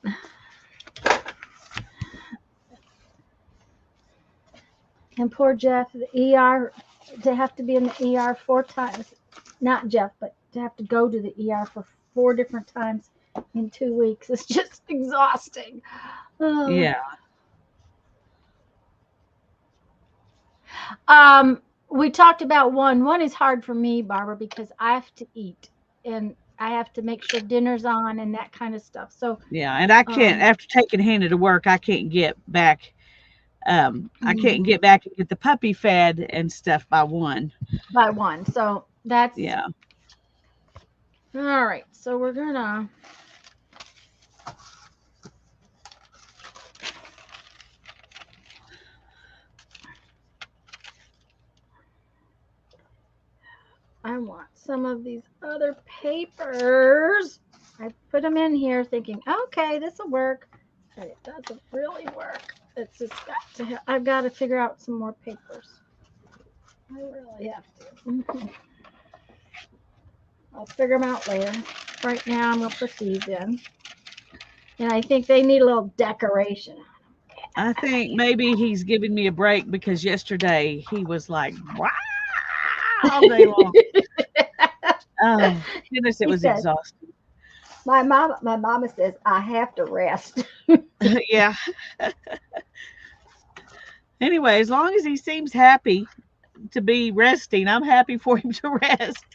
Speaker 1: And poor Jeff, the ER, to have to be in the ER 4 times. Not Jeff, but to have to go to the ER for 4 different times in 2 weeks is just exhausting. Uh,
Speaker 2: Yeah.
Speaker 1: Um, we talked about one. One is hard for me, Barbara, because I have to eat and I have to make sure dinner's on and that kind of stuff. So,
Speaker 2: Yeah. And I can't,
Speaker 1: um,
Speaker 2: after taking Hannah to work, I can't get back. I can't
Speaker 1: mhm,
Speaker 2: get back and get the puppy fed and stuff by 1.
Speaker 1: by one. So that's
Speaker 2: Yeah.
Speaker 1: all right. So we're gonna. I want some of these other papers. I put them in here thinking, okay, this will work, but it doesn't really work. It's just got to. I've got to figure out some more papers. I really have to. I'll figure them out later. Right now, I'm going to put these in. And I think they need a little decoration.
Speaker 2: I think maybe he's giving me a break because yesterday he was like, wow, all day long. Oh, goodness, it
Speaker 1: He
Speaker 2: was
Speaker 1: said,
Speaker 2: exhausting.
Speaker 1: my mama says, I have to rest.
Speaker 2: Yeah. Anyway, as long as he seems happy to be resting, I'm happy for him to rest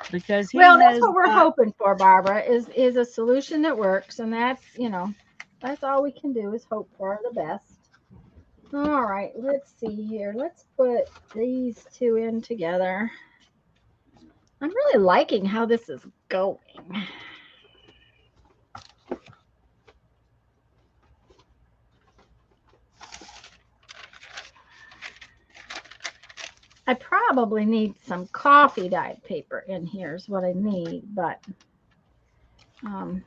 Speaker 2: because he
Speaker 1: Well, that's
Speaker 2: has
Speaker 1: what we're
Speaker 2: got,
Speaker 1: hoping for, Barbara, is a solution that works. And that's all we can do is hope for the best. All right, let's see here. Let's put these two in together. I'm really liking how this is going. I probably need some coffee dyed paper in here is what I need, but um,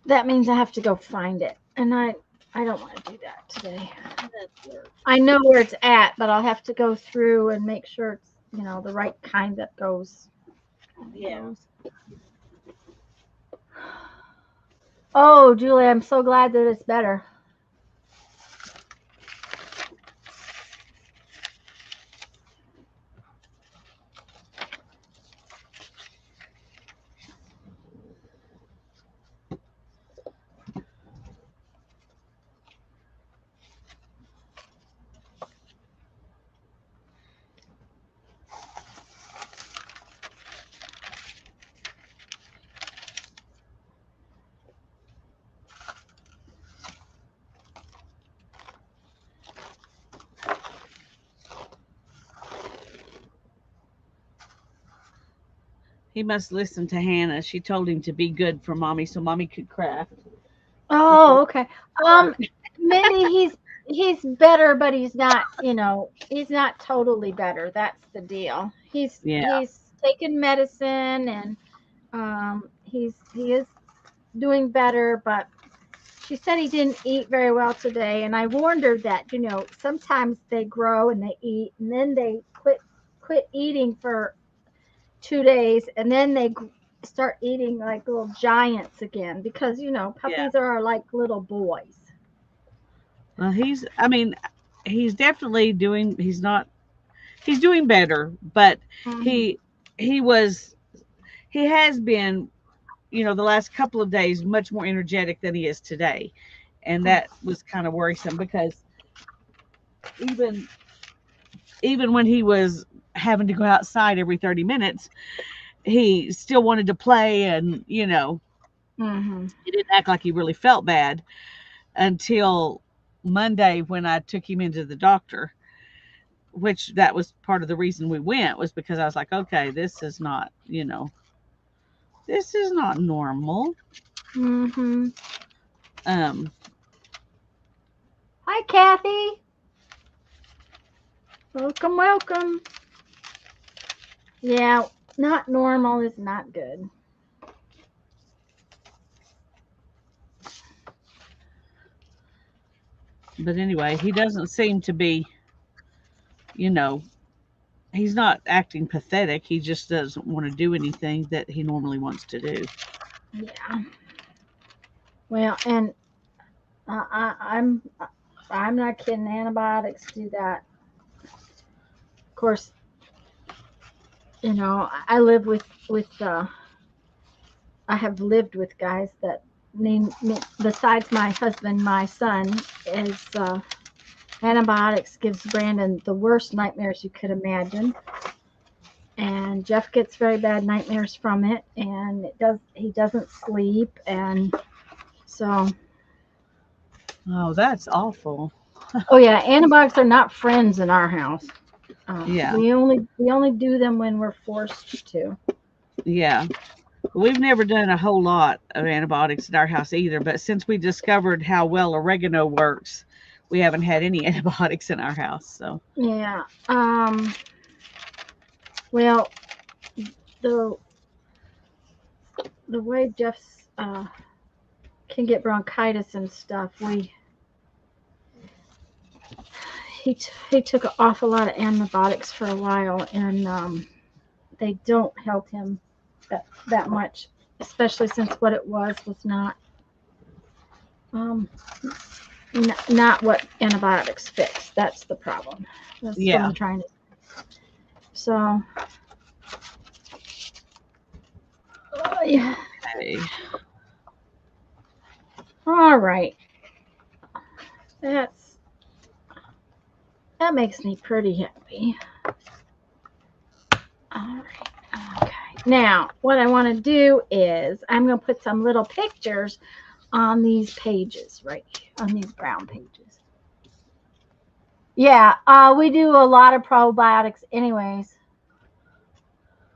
Speaker 1: that means I have to go find it, and I don't want to do that today. I know where it's at, but I'll have to go through and make sure it's the right kind that goes.
Speaker 2: yeah.
Speaker 1: Oh, Julie, I'm so glad that it's better.
Speaker 2: He must listen to Hannah. She told him to be good for mommy so mommy could craft before
Speaker 1: Oh, okay.
Speaker 2: work.
Speaker 1: Um, Minnie, he's better, but he's not totally better. That's the deal. He's
Speaker 2: Yeah.
Speaker 1: he's taken medicine and he is doing better, but she said he didn't eat very well today, and I warned her that sometimes they grow and they eat, and then they quit eating for 2 days, and then they start eating like little giants again because
Speaker 2: Yeah.
Speaker 1: puppies are like little boys.
Speaker 2: Well, I mean, he's definitely doing, he's doing better, but
Speaker 1: Mhm.
Speaker 2: he, he was, he has been the last couple of days much more energetic than he is today. And that was kind of worrisome because even even when he was having to go outside every 30 minutes, he still wanted to play, and
Speaker 1: Mm-hmm.
Speaker 2: he didn't act like he really felt bad until Monday when I took him into the doctor, which that was part of the reason we went, was because I was like, okay, this is not normal.
Speaker 1: Mm-hmm.
Speaker 2: Um,
Speaker 1: Hi, Kathy. Welcome, welcome. Yeah, not normal is not good.
Speaker 2: but anyway, he doesn't seem to be, you know, he's not acting pathetic. He just doesn't want to do anything that he normally wants to do.
Speaker 1: Yeah. Well, and I'm not kidding. Antibiotics do that. Of course, I live with I have lived with guys that name besides my husband, my son is antibiotics gives Brandon the worst nightmares you could imagine, and Jeff gets very bad nightmares from it, and he doesn't sleep, and so
Speaker 2: Oh, that's awful.
Speaker 1: oh yeah, antibiotics are not friends in our house.
Speaker 2: Yeah,
Speaker 1: We only do them when we're forced to.
Speaker 2: yeah. We've never done a whole lot of antibiotics in our house either, but since we discovered how well oregano works, we haven't had any antibiotics in our house. So,
Speaker 1: Yeah. Well, the the way Jeff's can get bronchitis and stuff, he took an awful lot of antibiotics for a while, and they don't help him that much, especially since what it was not um, not what antibiotics fix. That's the problem. That's what
Speaker 2: yeah.
Speaker 1: I'm trying to. So, yeah.
Speaker 2: Okay.
Speaker 1: All right. That's that makes me pretty happy. All right. Okay. Now, what I want to do is I'm going to put some little pictures on these pages right here, on these brown pages. Yeah, we do a lot of probiotics anyways.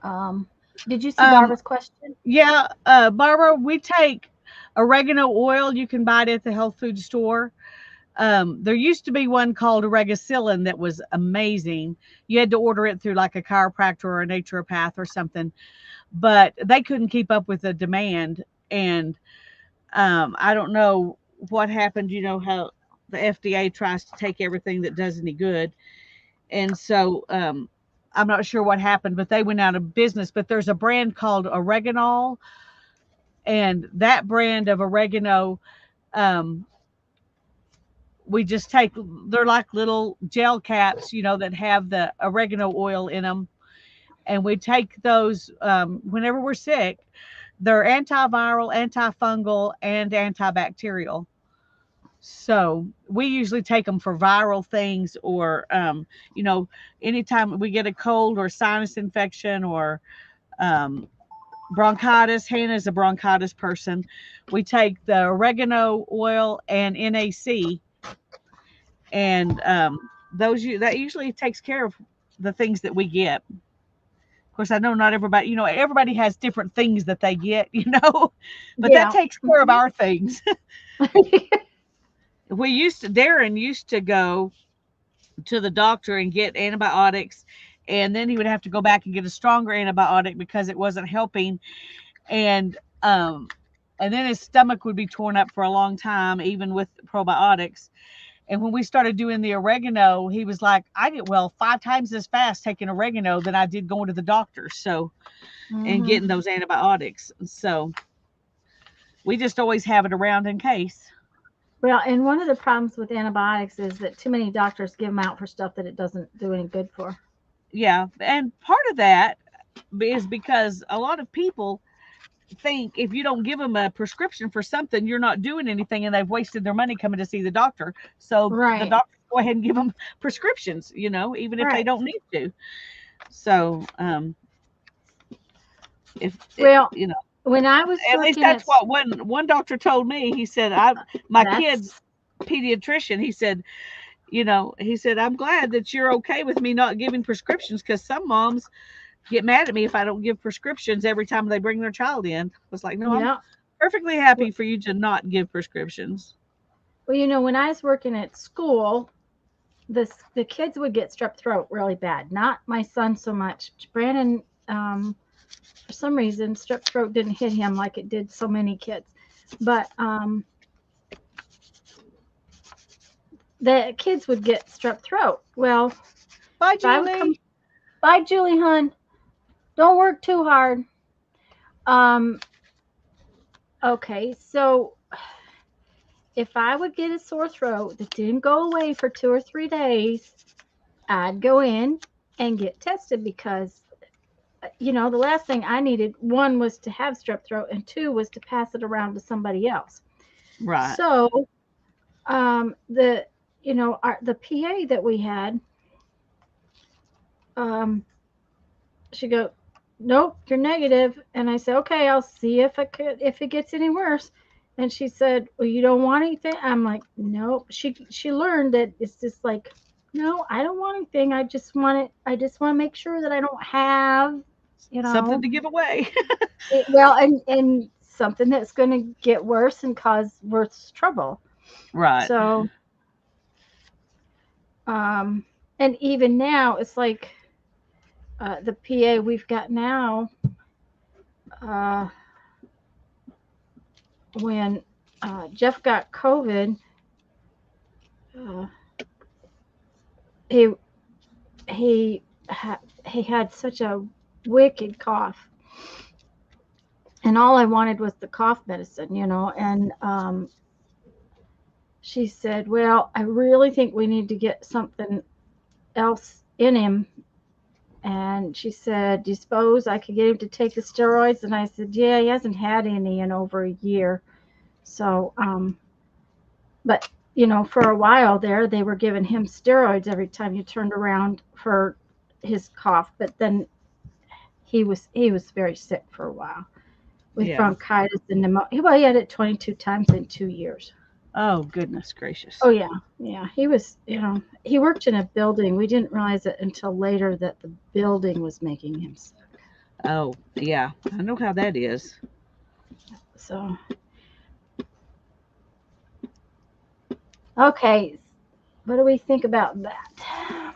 Speaker 1: Um, did you see
Speaker 2: Um,
Speaker 1: Barbara's question?
Speaker 2: yeah, Barbara, we take oregano oil. You can buy it at the health food store. There used to be one called oregacillin that was amazing. You had to order it through like a chiropractor or a naturopath or something, but they couldn't keep up with the demand. And I don't know what happened. You know how the FDA tries to take everything that does any good. And so I'm not sure what happened, but they went out of business. But there's a brand called Oreganol, and that brand of oregano, um, we just take, they're like little gel caps, that have the oregano oil in them. And we take those whenever we're sick. They're antiviral, antifungal, and antibacterial. So we usually take them for viral things, or, you know, anytime we get a cold or sinus infection or um, bronchitis. Hannah's a bronchitis person. We take the oregano oil and NAC, and that usually takes care of the things that we get. Of course, I know not everybody, everybody has different things that they get, but that
Speaker 1: Yeah.
Speaker 2: takes care of our things. Darren used to go to the doctor and get antibiotics, and then he would have to go back and get a stronger antibiotic because it wasn't helping. And, and then his stomach would be torn up for a long time, even with probiotics. And when we started doing the oregano, he was like, I get well 5 times as fast taking oregano than I did going to the doctor. So, and
Speaker 1: Hmm.
Speaker 2: getting those antibiotics. So we just always have it around in case.
Speaker 1: Well, and one of the problems with antibiotics is that too many doctors give them out for stuff that it doesn't do any good for.
Speaker 2: Yeah. And part of that is because a lot of people think if you don't give them a prescription for something, you're not doing anything, and they've wasted their money coming to see the doctor. So the
Speaker 1: Right.
Speaker 2: doctor go ahead and give them prescriptions, even if they
Speaker 1: Right.
Speaker 2: don't need to. So if it,
Speaker 1: Well, when I was
Speaker 2: at least
Speaker 1: working
Speaker 2: that's
Speaker 1: at
Speaker 2: what one doctor told me. He said, my kid's
Speaker 1: that's
Speaker 2: pediatrician. He said, I'm glad that you're okay with me not giving prescriptions, because some moms get mad at me if I don't give prescriptions every time they bring their child in. I was like, no, I'm
Speaker 1: yeah.
Speaker 2: perfectly happy for you to not give prescriptions.
Speaker 1: Well, when I was working at school, the kids would get strep throat really bad. Not my son so much. Brandon, for some reason, strep throat didn't hit him like it did so many kids. But the kids would get strep throat. Well,
Speaker 2: Bye,
Speaker 1: if I would come,
Speaker 2: Julie.
Speaker 1: bye, Julie, hun. Don't work too hard. Um, okay, so if I would get a sore throat that didn't go away for 2 or 3 days, I'd go in and get tested because the last thing I needed, one was to have strep throat, and two was to pass it around to somebody else.
Speaker 2: Right.
Speaker 1: So, the PA that we had, um, she go, nope, you're negative. And I said, okay, I'll see if it gets any worse. And she said, well, you don't want anything. I'm like, nope. She learned that it's just like, no, I don't want anything. I just want to make sure that I don't have, you
Speaker 2: Something
Speaker 1: know,
Speaker 2: to give away.
Speaker 1: well, and something that's going to get worse and cause worse trouble.
Speaker 2: Right.
Speaker 1: So, um, and even now, it's like the PA we've got now. Uh, when Jeff got COVID, uh, he he had such a wicked cough, and all I wanted was the cough medicine. And she said, "Well, I really think we need to get something else in him." And she said, "Do you suppose I could get him to take the steroids?" And I said, "Yeah, he hasn't had any in over a year." So, but for a while there, they were giving him steroids every time you turned around for his cough. But then he was very sick for a while with
Speaker 2: Yeah.
Speaker 1: bronchitis and pneumonia. Well, he had it 22 times in 2 years.
Speaker 2: Oh, goodness gracious.
Speaker 1: Oh yeah, yeah. He was, he worked in a building. We didn't realize it until later that the building was making him sick.
Speaker 2: Oh, yeah. I know how that is.
Speaker 1: So okay, what do we think about that?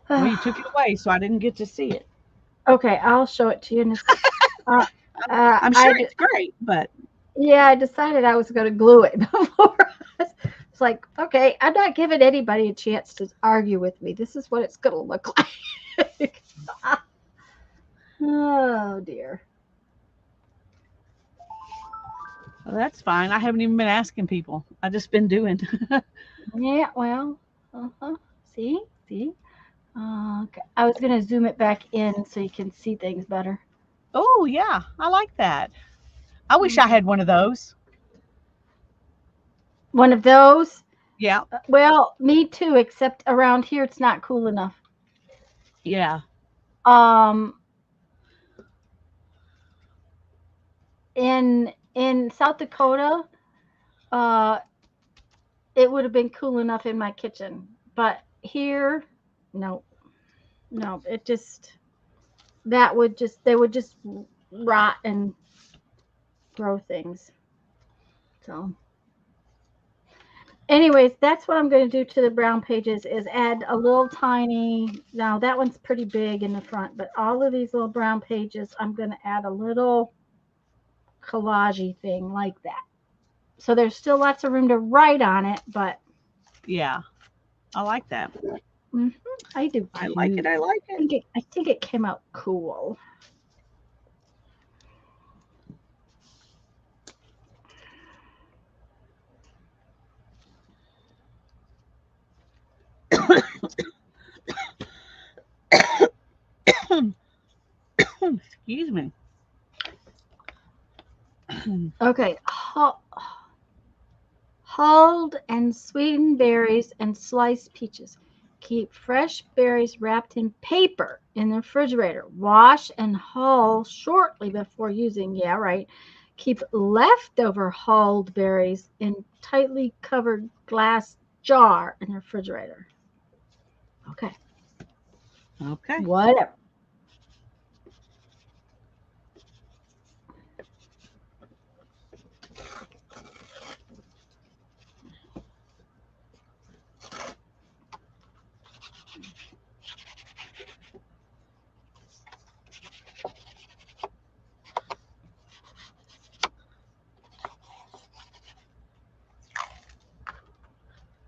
Speaker 2: Well, you took it away, so I didn't get to see it.
Speaker 1: Okay, I'll show it to you in a sec. Uh,
Speaker 2: I'm sure it's great, but
Speaker 1: yeah, I decided I was going to glue it before. It's like, okay, I'm not giving anybody a chance to argue with me. This is what it's going to look like. Oh dear.
Speaker 2: well, that's fine. I haven't even been asking people. I just been doing.
Speaker 1: Yeah, well, uh-huh. See. Okay. I was going to zoom it back in so you can see things better.
Speaker 2: Oh, yeah. I like that. I wish I
Speaker 1: Okay.
Speaker 2: had one of those.
Speaker 1: One of those.
Speaker 2: Yeah.
Speaker 1: Well, me too, except around here it's not cool enough.
Speaker 2: Yeah.
Speaker 1: Um, in South Dakota, uh, it would have been cool enough in my kitchen, but here, no, no, it just that would just they would just rot and grow things. So, anyways, that's what I'm going to do to the brown pages is add a little tiny. Now that one's pretty big in the front, but all of these little brown pages, I'm going to add a little collagey thing like that. So there's still lots of room to write on it, but
Speaker 2: Yeah. I like that.
Speaker 1: mhm, I do
Speaker 2: I like it.
Speaker 1: too.
Speaker 2: I like it.
Speaker 1: I think it came out cool.
Speaker 2: Excuse me.
Speaker 1: Okay. Hulled and sweetened berries and sliced peaches. Keep fresh berries wrapped in paper in the refrigerator. Wash and hull shortly before using. Yeah, right. Keep leftover hulled berries in tightly covered glass jar in the refrigerator. Okay,
Speaker 2: Okay.
Speaker 1: whatever.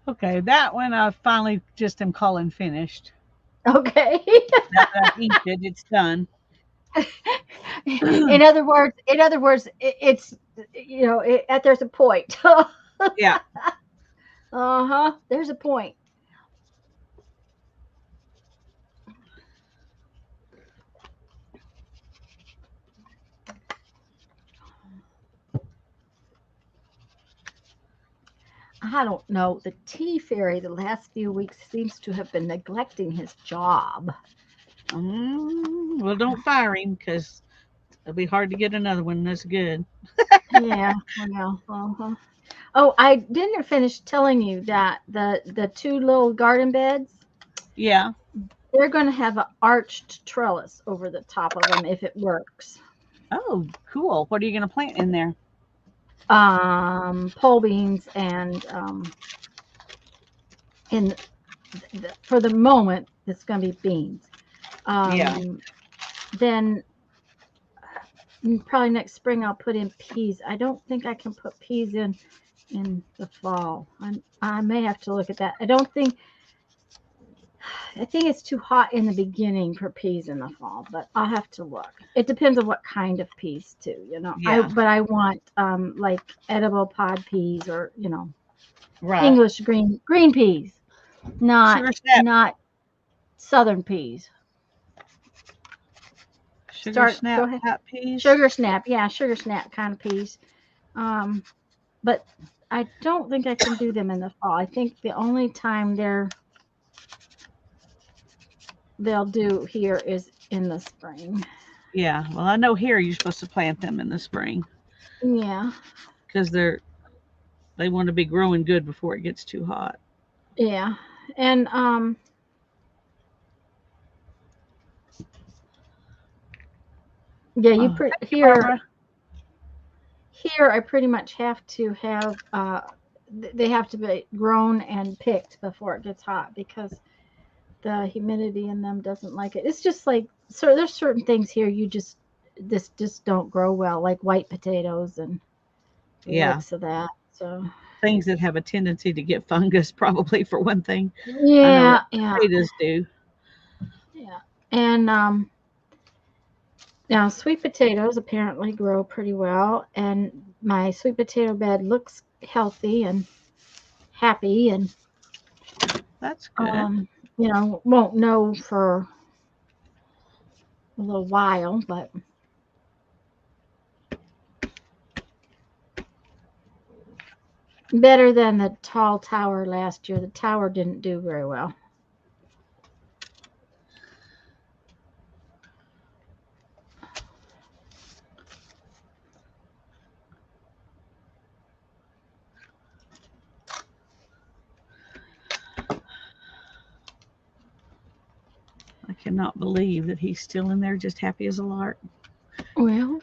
Speaker 2: Okay, that one I finally just am calling finished.
Speaker 1: Okay.
Speaker 2: Now that I've inked it, it's done.
Speaker 1: In other words, it's there's a point.
Speaker 2: Yeah.
Speaker 1: Uh-huh. There's a point. I don't know. The tea fairy the last few weeks seems to have been neglecting his job.
Speaker 2: Well, don't fire him because it'll be hard to get another one that's good.
Speaker 1: Yeah, well, uh-huh. Oh, I didn't finish telling you that the two little garden beds,
Speaker 2: Yeah.
Speaker 1: they're going to have an arched trellis over the top of them if it works.
Speaker 2: Oh, cool. What are you going to plant in there?
Speaker 1: Pole beans and in for the moment it's going to be beans.
Speaker 2: Yeah.
Speaker 1: Then probably next spring I'll put in peas. I don't think I can put peas in the fall. I may have to look at that. I think it's too hot in the beginning for peas in the fall, but I'll have to look. It depends on what kind of peas too, you know. I
Speaker 2: Yeah.
Speaker 1: but I want like edible pod peas or,
Speaker 2: Right.
Speaker 1: English green peas, not
Speaker 2: Sugar snap.
Speaker 1: not southern peas.
Speaker 2: Sugar
Speaker 1: Start Go
Speaker 2: snap
Speaker 1: ahead.
Speaker 2: type peas.
Speaker 1: Sugar snap. Yeah, sugar snap kind of peas. Um but I don't think I can do them in the fall. I think the only time they'll do here is in the spring.
Speaker 2: Yeah. Well, I know here you're supposed to plant them in the spring
Speaker 1: Yeah.
Speaker 2: because they want to be growing good before it gets too hot.
Speaker 1: Yeah. And yeah, you
Speaker 2: Oh,
Speaker 1: pretty
Speaker 2: thank you, Barbara.
Speaker 1: here I pretty much have to have they have to be grown and picked before it gets hot because the humidity in them doesn't like it. It's just like, so there's certain things here this just don't grow well, like white potatoes and the
Speaker 2: Yeah.
Speaker 1: likes of that. So
Speaker 2: Things that have a tendency to get fungus, probably for one thing. I know
Speaker 1: yeah, yeah,
Speaker 2: potatoes do.
Speaker 1: yeah. And now sweet potatoes apparently grow pretty well, and my sweet potato bed looks healthy and happy, and
Speaker 2: That's good.
Speaker 1: um, won't know for a little while, but better than the tall tower last year. The tower didn't do very well.
Speaker 2: I cannot believe that he's still in there, just happy as a lark.
Speaker 1: Well,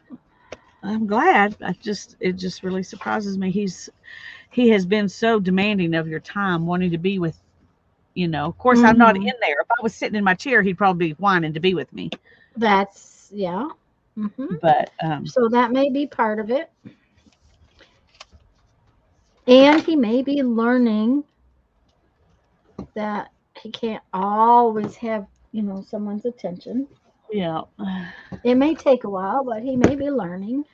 Speaker 2: I'm glad. It just really surprises me. He has been so demanding of your time, wanting to be with. Of course, I'm not
Speaker 1: hmm
Speaker 2: in there. If I was sitting in my chair, he'd probably be whining to be with me.
Speaker 1: that's yeah.
Speaker 2: But
Speaker 1: So that may be part of it, and he may be learning that he can't always have someone's attention.
Speaker 2: yeah,
Speaker 1: It may take a while, but he may be learning.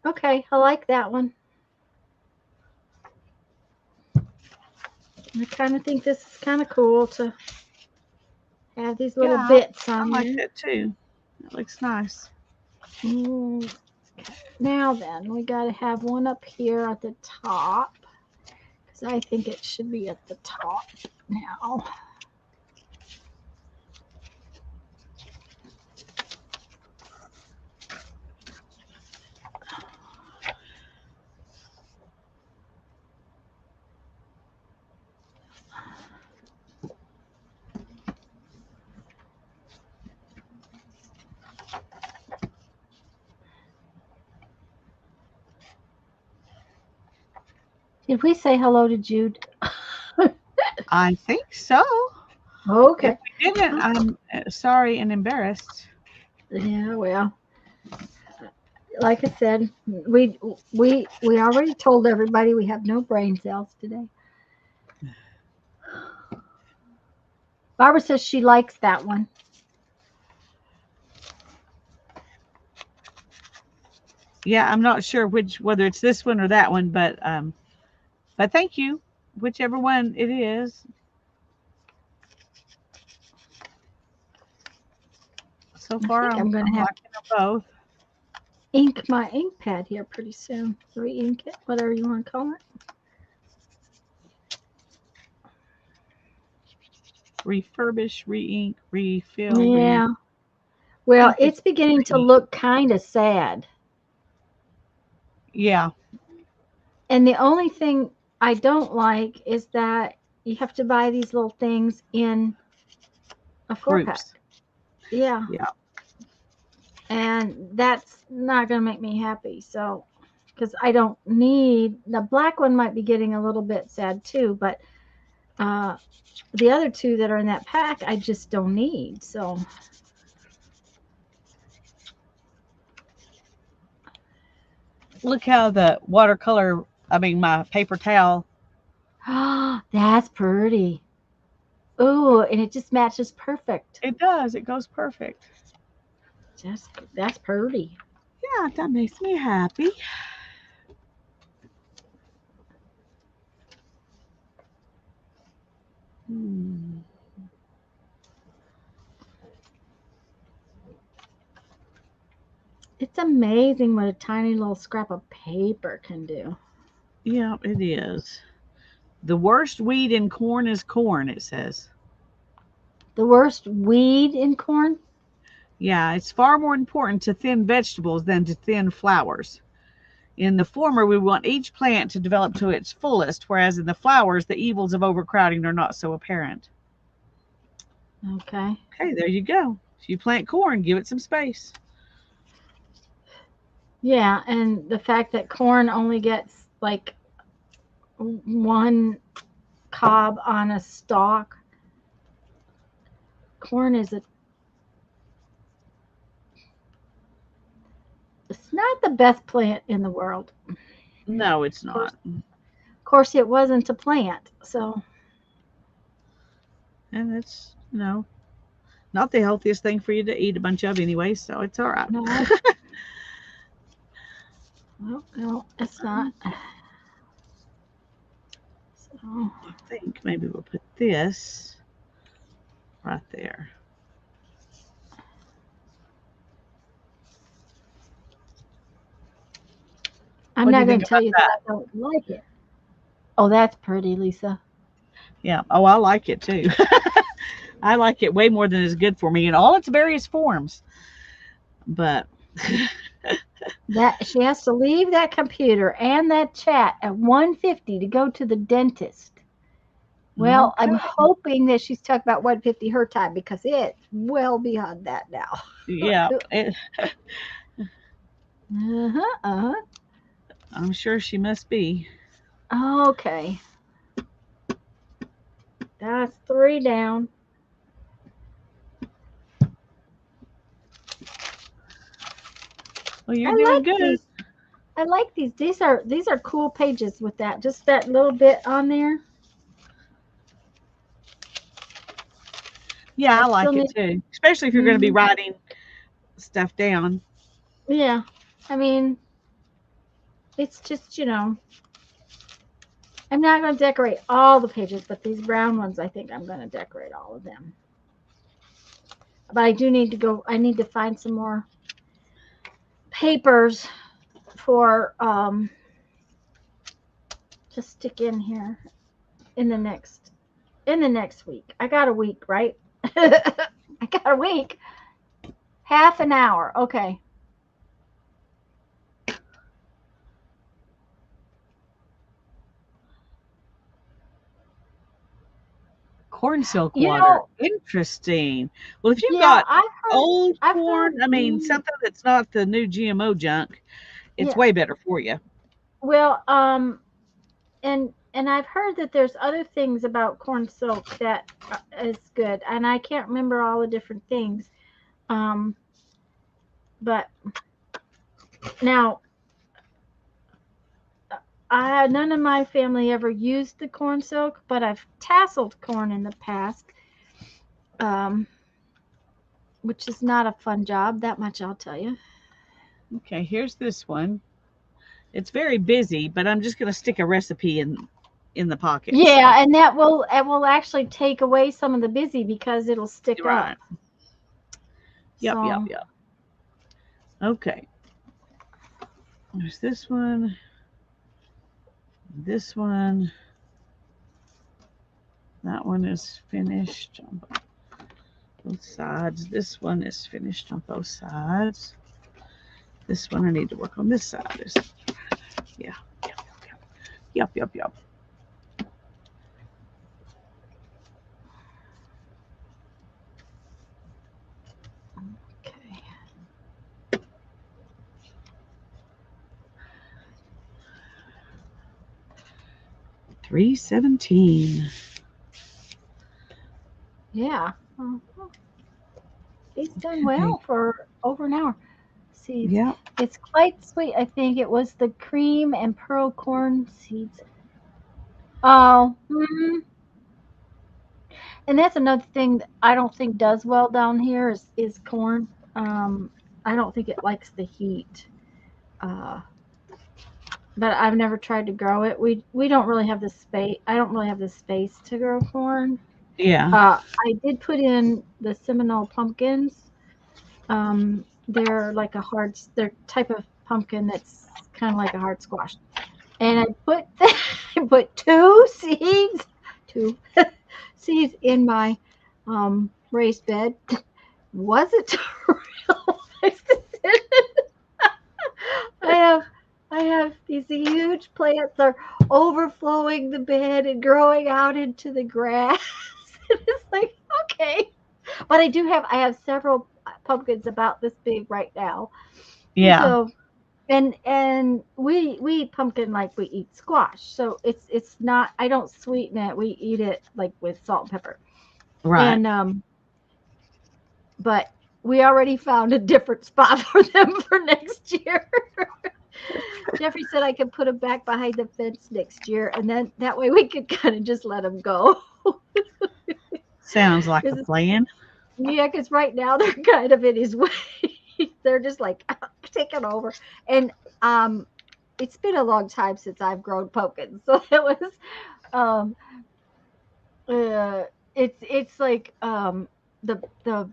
Speaker 1: Okay, I like that one. I kind of think this is kind of cool to have these little
Speaker 2: yeah,
Speaker 1: bits
Speaker 2: I
Speaker 1: on
Speaker 2: like
Speaker 1: there.
Speaker 2: that too. It looks nice.
Speaker 1: Mm. Now then, we got to have one up here at the top because I think it should be at the top now. Did we say hello to Jude?
Speaker 2: I think so.
Speaker 1: Okay.
Speaker 2: If we didn't, I'm sorry and embarrassed.
Speaker 1: Yeah, well, like I said, we already told everybody we have no brain cells today. Barbara says she likes that one.
Speaker 2: Yeah, I'm not sure whether it's this one or that one, but thank you, whichever one it is. So
Speaker 1: I
Speaker 2: far,
Speaker 1: think
Speaker 2: I'm
Speaker 1: I'm going to have
Speaker 2: liking them both.
Speaker 1: ink my ink pad here pretty soon. Re-ink it, whatever you want to call it.
Speaker 2: Refurbish, re-ink, refill.
Speaker 1: Yeah. Well,
Speaker 2: Ink
Speaker 1: it's
Speaker 2: is
Speaker 1: beginning to
Speaker 2: re-ink.
Speaker 1: look kind of sad.
Speaker 2: Yeah,
Speaker 1: And the only thing I don't like is that you have to buy these little things in a 4-pack.
Speaker 2: groups.
Speaker 1: Yeah.
Speaker 2: Yeah.
Speaker 1: And that's not going to make me happy. So, because I don't need the black one, might be getting a little bit sad too, but uh, the other two that are in that pack, I just don't need. So,
Speaker 2: Look how the watercolor, I mean, my paper towel.
Speaker 1: that's pretty. Oh, and it just matches perfect.
Speaker 2: It does. It goes perfect.
Speaker 1: Just that's pretty.
Speaker 2: Yeah, that makes me happy. Hmm.
Speaker 1: It's amazing what a tiny little scrap of paper can do.
Speaker 2: Yeah, it is. The worst weed in corn is corn, it says.
Speaker 1: The worst weed in corn?
Speaker 2: Yeah, it's far more important to thin vegetables than to thin flowers. In the former, we want each plant to develop to its fullest, whereas in the flowers, the evils of overcrowding are not so apparent.
Speaker 1: Okay.
Speaker 2: Okay, there you go. If you plant corn, give it some space.
Speaker 1: Yeah, and the fact that corn only gets like one cob on a stalk. Corn is a it's not the best plant in the world.
Speaker 2: No, it's
Speaker 1: Of course,
Speaker 2: not.
Speaker 1: of course it wasn't a plant. So,
Speaker 2: And it's, not the healthiest thing for you to eat a bunch of anyway, so it's all right.
Speaker 1: no. Well, no, it's not. So,
Speaker 2: I think maybe we'll put this right there.
Speaker 1: I'm
Speaker 2: What do
Speaker 1: not
Speaker 2: you
Speaker 1: going
Speaker 2: think
Speaker 1: to tell
Speaker 2: about
Speaker 1: you that
Speaker 2: that?
Speaker 1: I don't like it. Oh, that's pretty, Lisa.
Speaker 2: Yeah. Oh, I like it too. I like it way more than it's good for me in all its various forms. But
Speaker 1: That she has to leave that computer and that chat at 1:50 to go to the dentist. Well, I'm
Speaker 2: okay.
Speaker 1: hoping that she's talking about 1:50 her time because it's well beyond that now.
Speaker 2: Yeah.
Speaker 1: Uh-huh, uh-huh.
Speaker 2: I'm sure she must be.
Speaker 1: Okay. That's 3 down.
Speaker 2: Well, you're
Speaker 1: I
Speaker 2: doing
Speaker 1: like
Speaker 2: good.
Speaker 1: these. I like these. These are cool pages with that. Just that little bit on there.
Speaker 2: Yeah,
Speaker 1: I
Speaker 2: I
Speaker 1: still
Speaker 2: like it
Speaker 1: need.
Speaker 2: too, especially if you're going to be
Speaker 1: Mhm.
Speaker 2: writing stuff down.
Speaker 1: Yeah. I mean, it's just, I'm not going to decorate all the pages, but these brown ones, I think I'm going to decorate all of them. But I do need to go, I need to find some more papers for just stick in here in the next week. I got a week, right? I got a week. Half an hour. Okay.
Speaker 2: Corn silk
Speaker 1: You
Speaker 2: water.
Speaker 1: know,
Speaker 2: Interesting. Well, if you've
Speaker 1: yeah,
Speaker 2: got old
Speaker 1: I've heard,
Speaker 2: corn, I mean, something that's not the new GMO junk, it's
Speaker 1: yeah.
Speaker 2: way better for you.
Speaker 1: Well, and I've heard that there's other things about corn silk that is good, and I can't remember all the different things. Um, but now, none of my family ever used the corn silk, but I've tasseled corn in the past, um, which is not a fun job. That much I'll tell you.
Speaker 2: Okay, here's this one. It's very busy, but I'm just going to stick a recipe in the pocket. So,
Speaker 1: Yeah, and it will actually take away some of the busy because it'll stick up.
Speaker 2: right. Yep, yep,
Speaker 1: So
Speaker 2: yep. Okay. There's this one. This one. That one is finished on both sides. This one is finished on both sides. This one I need to work on this side. Yeah. Yep, yep, yep, yep, yep.
Speaker 1: okay.
Speaker 2: 3:17.
Speaker 1: Yeah. He's done
Speaker 2: Okay.
Speaker 1: well for over an hour. Seeds.
Speaker 2: Yep.
Speaker 1: It's quite sweet. I think it was the cream and pearl corn seeds. Oh, and that's another thing that I don't think does well down here is corn. I don't think it likes the heat. Uh, but I've never tried to grow it. We don't really have the space. I don't really have the space to grow corn.
Speaker 2: Yeah.
Speaker 1: I did put in the Seminole pumpkins. They're like they're type of pumpkin that's kind of like a hard squash. And I put I put two seeds in my raised bed. Was it real nice to sit in? I have I have these huge plants are overflowing the bed and growing out into the grass. It's like, okay. But I have several pumpkins about this big right now.
Speaker 2: Yeah.
Speaker 1: So and we eat pumpkin like we eat squash. So it's not, I don't sweeten it. We eat it like with salt and pepper.
Speaker 2: Right.
Speaker 1: And but we already found a different spot for them for next year. Jeffrey said I could put them back behind the fence next year, and then that way we could kind of just let them go.
Speaker 2: Sounds like a
Speaker 1: 'Cause
Speaker 2: plan.
Speaker 1: yeah, because right now they're kind of in his way. They're just like taking over. And it's been a long time since I've grown pumpkins, so it was um uh it's like the the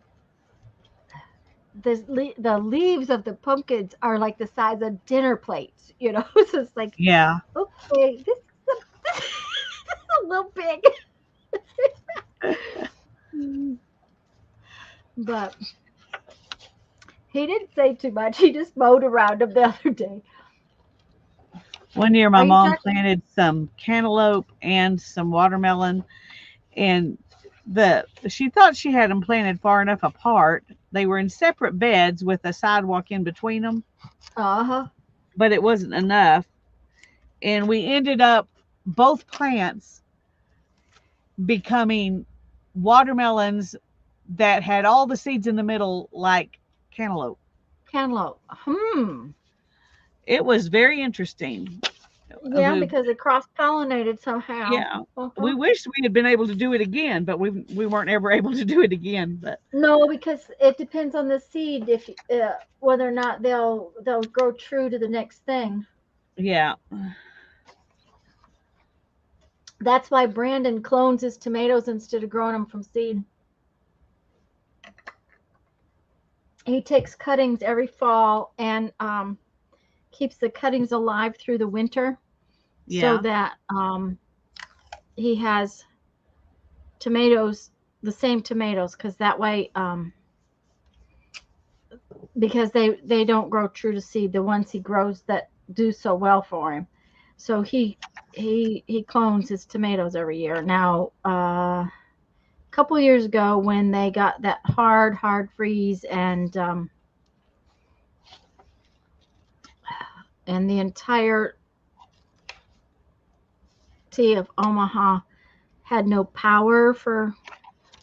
Speaker 1: the leaves of the pumpkins are like the size of dinner plates, you know. So it's like,
Speaker 2: Yeah.
Speaker 1: okay, this is a little big. Mm, but he didn't say too much. He just mowed around them the other day.
Speaker 2: One year, my
Speaker 1: Are you
Speaker 2: mom
Speaker 1: talking?
Speaker 2: planted some cantaloupe and some watermelon, and she thought she had them planted far enough apart. They were in separate beds with a sidewalk in between them,
Speaker 1: Uh-huh.
Speaker 2: but it wasn't enough. And we ended up both plants becoming watermelons that had all the seeds in the middle, like cantaloupe.
Speaker 1: Cantaloupe.
Speaker 2: It was very interesting.
Speaker 1: Yeah,
Speaker 2: We,
Speaker 1: because it cross pollinated somehow.
Speaker 2: yeah,
Speaker 1: Uh-huh.
Speaker 2: we wish we had been able to do it again, but we weren't ever able to do it again. But
Speaker 1: No, because it depends on the seed if whether or not they'll grow true to the next thing.
Speaker 2: yeah,
Speaker 1: That's why Brandon clones his tomatoes instead of growing them from seed. He takes cuttings every fall and keeps the cuttings alive through the winter, so
Speaker 2: Yeah.
Speaker 1: that he has tomatoes, the same tomatoes, because that way, because they don't grow true to seed, the ones he grows that do so well for him. So he clones his tomatoes every year. Now, a couple years ago, when they got that hard freeze, and the entire city of Omaha had no power for,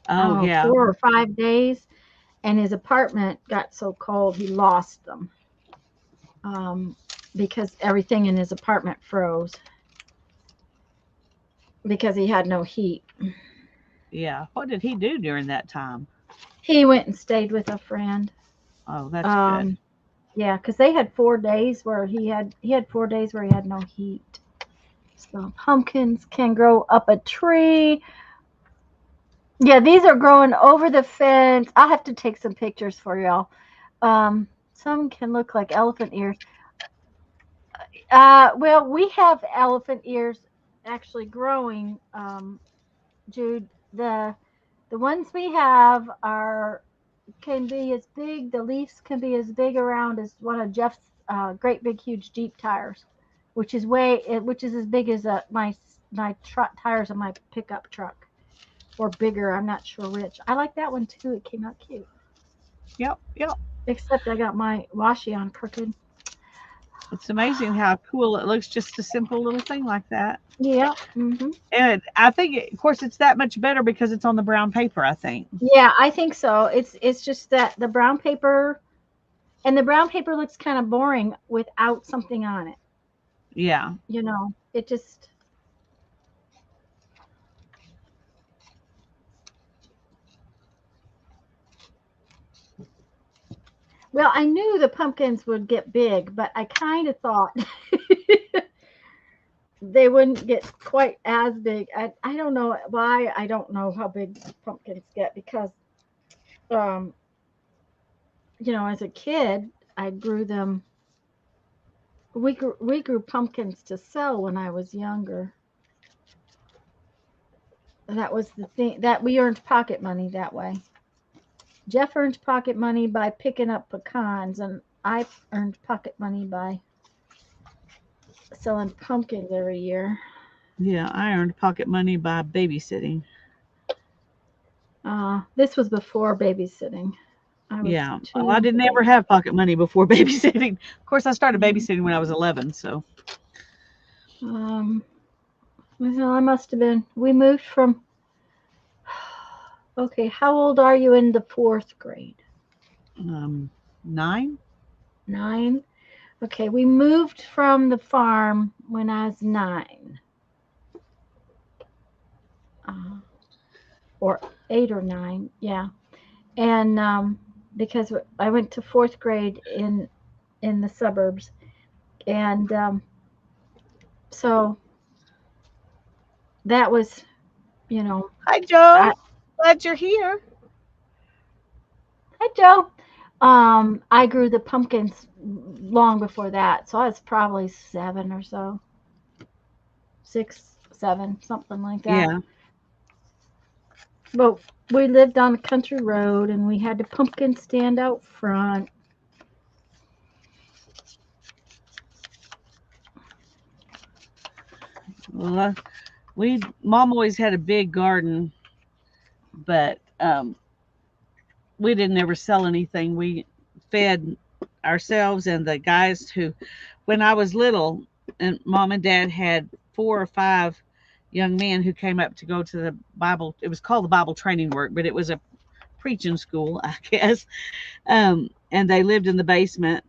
Speaker 1: I
Speaker 2: Oh
Speaker 1: don't know,
Speaker 2: yeah.
Speaker 1: 4 or 5 days, and his apartment got so cold he lost them, um, because everything in his apartment froze because he had no heat.
Speaker 2: Yeah. What did he do during that time?
Speaker 1: He went and stayed with a friend.
Speaker 2: Oh, that's good.
Speaker 1: Um, yeah, because they had 4 days where he had 4 days where he had no heat. So pumpkins can grow up a tree. Yeah, these are growing over the fence. I'll have to take some pictures for y'all. Some can look like elephant ears. Well, we have elephant ears actually growing. Jude, the ones we have are can be as big. The leaves can be as big around as one of Jeff's great big huge Jeep tires, which is as big as my truck tires on my pickup truck, or bigger. I'm not sure which. I like that one too. It came out cute.
Speaker 2: Yep. Yep.
Speaker 1: Except I got my washi on crooked.
Speaker 2: It's amazing how cool it looks, just a simple little thing like that.
Speaker 1: Yeah. Hmm.
Speaker 2: And I think, of course, it's that much better because it's on the brown paper, I think.
Speaker 1: Yeah, I think so. It's just that the brown paper looks kind of boring without something on it.
Speaker 2: Yeah.
Speaker 1: It just. Well, I knew the pumpkins would get big, but I kind of thought they wouldn't get quite as big. I don't know why. I don't know how big pumpkins get because, um, as a kid, I grew them. We grew pumpkins to sell when I was younger. That was the thing that we earned pocket money that way. Jeff earned pocket money by picking up pecans, and I earned pocket money by selling pumpkins every year.
Speaker 2: Yeah. I earned pocket money by babysitting.
Speaker 1: This was before babysitting. I was
Speaker 2: Yeah.
Speaker 1: too
Speaker 2: Well, I
Speaker 1: young to
Speaker 2: didn't ever
Speaker 1: babysit.
Speaker 2: have pocket money before babysitting. Of course, I started
Speaker 1: Mhm.
Speaker 2: babysitting when I was 11. So,
Speaker 1: Um, well, I must have been. We moved from. Okay, how old are you in the fourth grade?
Speaker 2: um, 9.
Speaker 1: 9. Okay, we moved from the farm when I was 9, uh, or 8 or 9. Yeah, and because I went to fourth grade in the suburbs, and so that was, you know,
Speaker 2: Hi,
Speaker 1: I,
Speaker 2: Joe. Glad you're here.
Speaker 1: hi Joe. I grew the pumpkins long before that, so I was probably 7 or so, 6, 7, something like that.
Speaker 2: Yeah.
Speaker 1: But we lived on a country road, and we had the pumpkin stand out front.
Speaker 2: Well, mom always had a big garden, but we didn't ever sell anything. We fed ourselves and the guys who, when I was little, and mom and dad had 4 or 5 young men who came up to go to the Bible. It was called the Bible training work, but it was a preaching school, I guess. And they lived in the basement,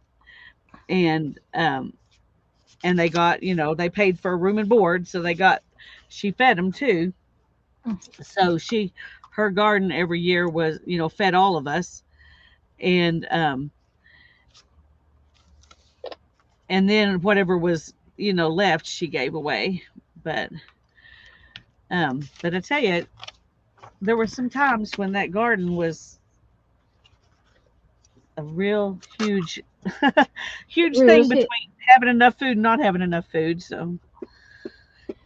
Speaker 2: and they got, they paid for a room and board, so she fed them too. So her garden every year was, fed all of us, and then whatever was, left, she gave away. But I tell you, there were some times when that garden was a real huge, huge thing
Speaker 1: Rules.
Speaker 2: between having enough food and not having enough food. So,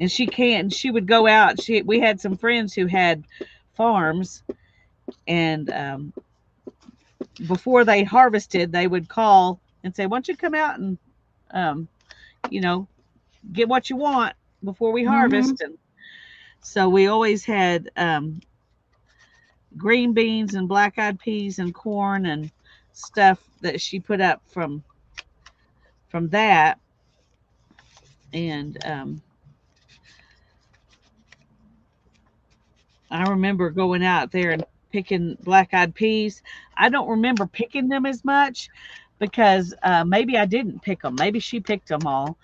Speaker 2: and she can't. She would go out. We had some friends who had farms, and before they harvested, they would call and say, "Why don't you come out and, um, you know, get what you want before we
Speaker 1: Mm-hmm.
Speaker 2: harvest?" And so we always had green beans and black eyed peas and corn and stuff that she put up from that. And I remember going out there and picking black eyed peas. I don't remember picking them as much because maybe I didn't pick them. Maybe she picked them all.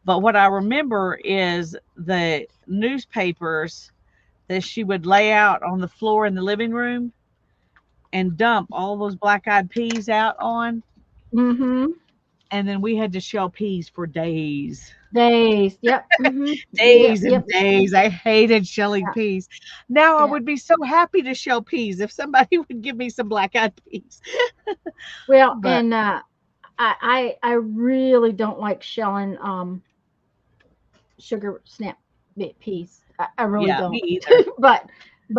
Speaker 2: But what I remember is the newspapers that she would lay out on the floor in the living room and dump all those black eyed peas out on.
Speaker 1: Mm-hmm.
Speaker 2: And then we had to shell peas for days.
Speaker 1: Days. Yep. Mm-hmm. Yep.
Speaker 2: Days and
Speaker 1: Yep.
Speaker 2: days. I hated shelling
Speaker 1: Yeah.
Speaker 2: peas. Now I
Speaker 1: Yeah.
Speaker 2: would be so happy to shell peas if somebody would give me some black eyed peas.
Speaker 1: Well,
Speaker 2: But
Speaker 1: and I really don't like shelling sugar snap peas. I really
Speaker 2: yeah, me
Speaker 1: don't.
Speaker 2: either.
Speaker 1: but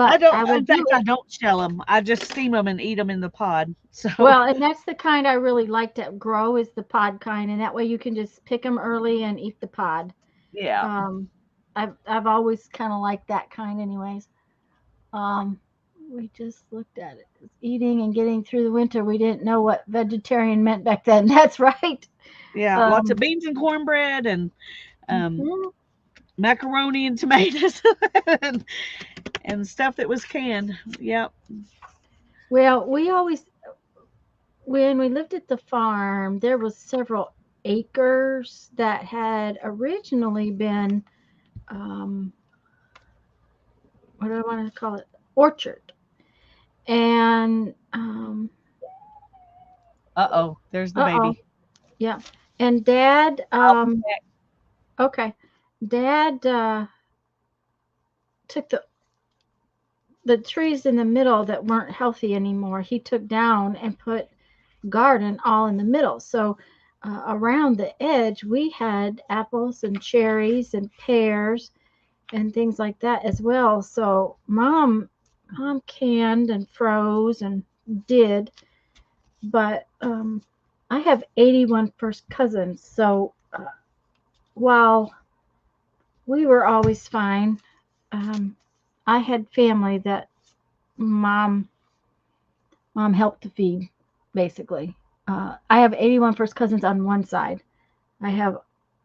Speaker 2: I don't,
Speaker 1: I will
Speaker 2: in
Speaker 1: do
Speaker 2: fact, I
Speaker 1: it.
Speaker 2: don't shell them. I just steam them and eat them in the pod. So,
Speaker 1: Well, and that's the kind I really like to grow is the pod kind, and that way you can just pick them early and eat the pod.
Speaker 2: yeah.
Speaker 1: Um, I've always kind of liked that kind, anyways. Um, we just looked at it. It's eating and getting through the winter. We didn't know what vegetarian meant back then. That's right.
Speaker 2: Yeah. Lots of
Speaker 1: Um,
Speaker 2: beans and cornbread and um,
Speaker 1: mhm.
Speaker 2: macaroni and tomatoes and, and stuff that was canned. Yep.
Speaker 1: Well, we always when we lived at the farm, there was several acres that had originally been what do I want to call it? Orchard. And
Speaker 2: Uh oh. There's the
Speaker 1: uh-oh,
Speaker 2: baby.
Speaker 1: yeah. And dad
Speaker 2: I'll be back.
Speaker 1: okay. Dad took the trees in the middle that weren't healthy anymore. He took down and put garden all in the middle. So around the edge, we had apples and cherries and pears and things like that as well. So mom canned and froze and did, but I have 81 first cousins. So while we were always fine, um, I had family that mom mom helped to feed basically. I have 81 first cousins on one side. I have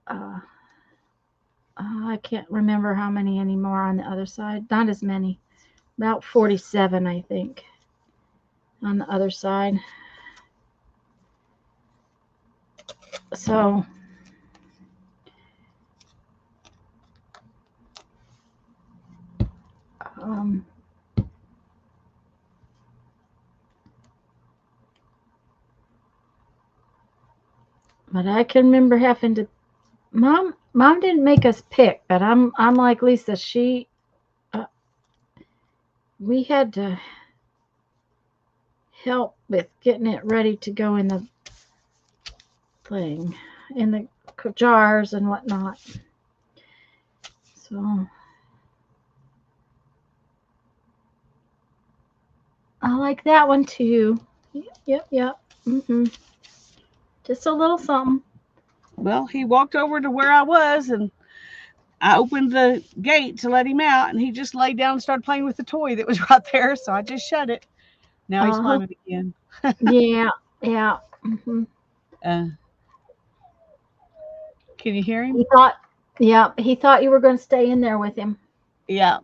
Speaker 1: uh, I can't remember how many anymore on the other side. Not as many. About 47, I think, on the other side. So, um, but I can remember having to. Mom didn't make us pick, but I'm like Lisa. Uh, we had to help with getting it ready to go in the thing, in the jars and whatnot. So I like that one too. Yep, yep, yep. Just a little something.
Speaker 2: Well, he walked over to where I was and I opened the gate to let him out, and he just laid down and started playing with the toy that was right there. So I just shut it. Now he's
Speaker 1: Uh-huh.
Speaker 2: climbing again.
Speaker 1: Yeah, yeah.
Speaker 2: Uh, can you hear him?
Speaker 1: He thought, yeah, he thought you were going to stay in there with him.
Speaker 2: Yeah.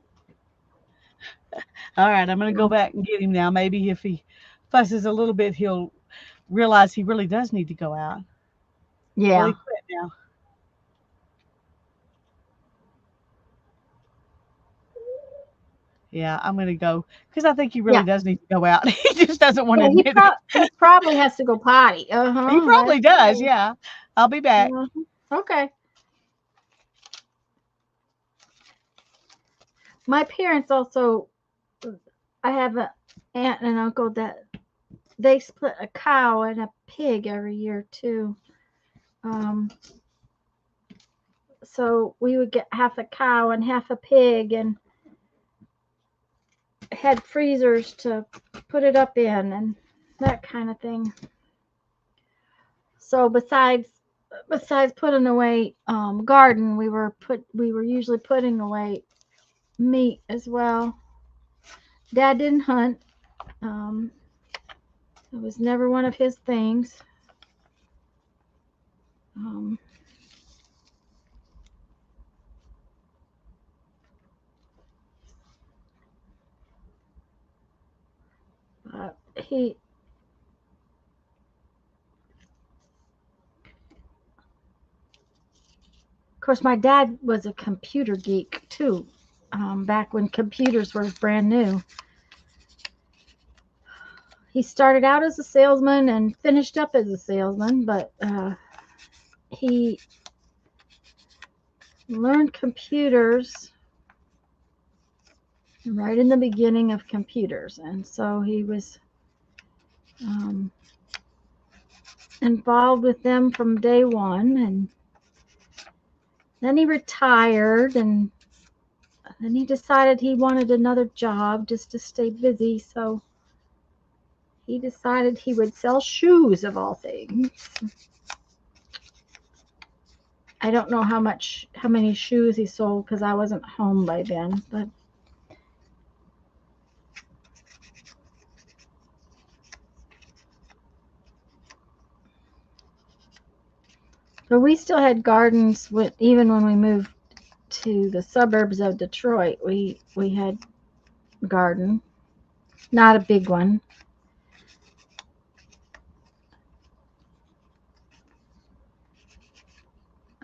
Speaker 2: All right. I'm going to go
Speaker 1: So,
Speaker 2: back and get him now. Maybe if he fusses a little bit, he'll realize he really does need to go out. Well, he
Speaker 1: yeah,
Speaker 2: quit now. Yeah, I'm going to go because I think he really
Speaker 1: yeah.
Speaker 2: does need to go out. He just doesn't want to
Speaker 1: Yeah,
Speaker 2: admit it.
Speaker 1: he probably has to go potty.
Speaker 2: He
Speaker 1: That's
Speaker 2: probably does.
Speaker 1: right.
Speaker 2: Yeah. I'll be back.
Speaker 1: Okay. My parents also. I have an aunt and uncle that they split a cow and a pig every year too. So we would get half a cow and half a pig, and had freezers to put it up in and that kind of thing. So besides putting away garden, we were usually putting away meat as well. Dad didn't hunt. Um, it was never one of his things. Um, but he, of course, my dad was a computer geek too. Back when computers were brand new, he started out as a salesman and finished up as a salesman, but he learned computers right in the beginning of computers, and so he was um, involved with them from day one. And then he retired, and then he decided he wanted another job just to stay busy, so he decided he would sell shoes of all things. I don't know how many shoes he sold because I wasn't home by then, but we still had gardens even when we moved to the suburbs of Detroit. We had garden, not a big one.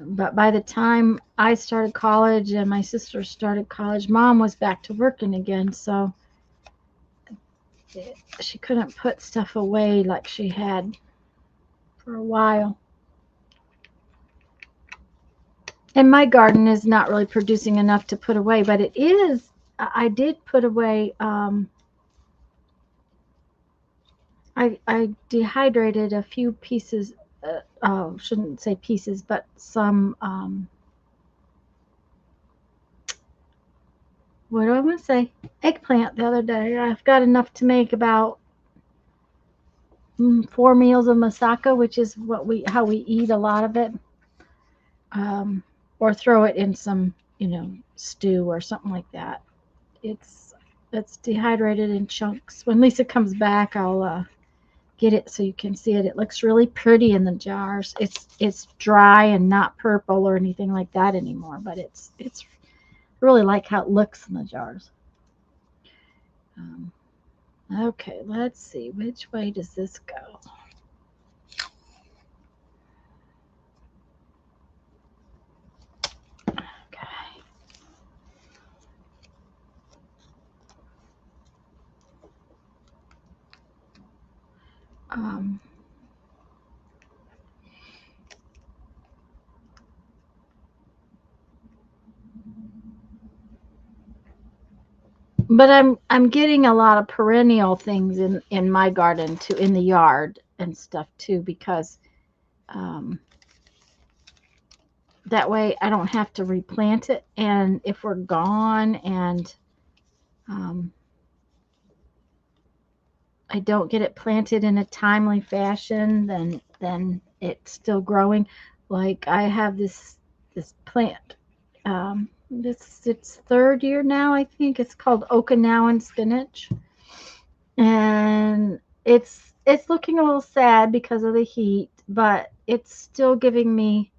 Speaker 1: But by the time I started college and my sister started college, Mom was back to working again, so she couldn't put stuff away like she had for a while. And my garden is not really producing enough to put away, but it is. I did put away. I dehydrated a few pieces. Shouldn't say pieces, but some. What do I want to say? Eggplant the other day. I've got enough to make about 4 meals of moussaka, which is how we eat a lot of it. Or throw it in some, stew or something like that. It's dehydrated in chunks. When Lisa comes back, I'll get it so you can see it. It looks really pretty in the jars. It's dry and not purple or anything like that anymore, but it's I really like how it looks in the jars. Okay, let's see. Which way does this go? Okay. But I'm getting a lot of perennial things in my garden too, in the yard and stuff too, because that way I don't have to replant it. And if we're gone and I don't get it planted in a timely fashion, then it's still growing. Like I have this plant. This is its third year now, I think. It's called Okinawan spinach, and it's looking a little sad because of the heat, but it's still giving me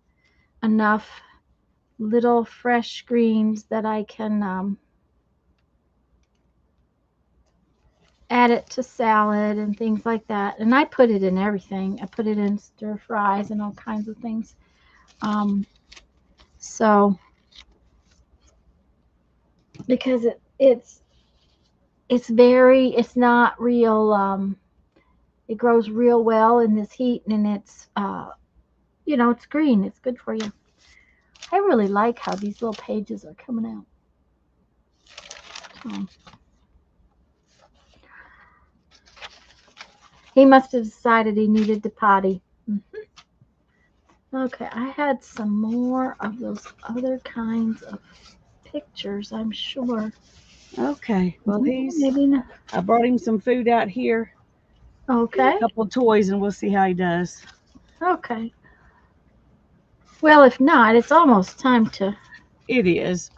Speaker 1: enough little fresh greens that I can add it to salad and things like that. And I put it in everything. I put it in stir fries and all kinds of things. So because it's not real. It grows real well in this heat, and it's green. It's good for you. I really like how these little pages are coming out. So, He must have decided he needed to potty. Mhm. Okay, I had some more of those other kinds of pictures, I'm sure.
Speaker 2: Okay. Well,
Speaker 1: Maybe not.
Speaker 2: I brought him some food out here and
Speaker 1: Okay,
Speaker 2: a couple of toys, and we'll see how he does.
Speaker 1: okay. Well, if not, it's almost time to,
Speaker 2: It is.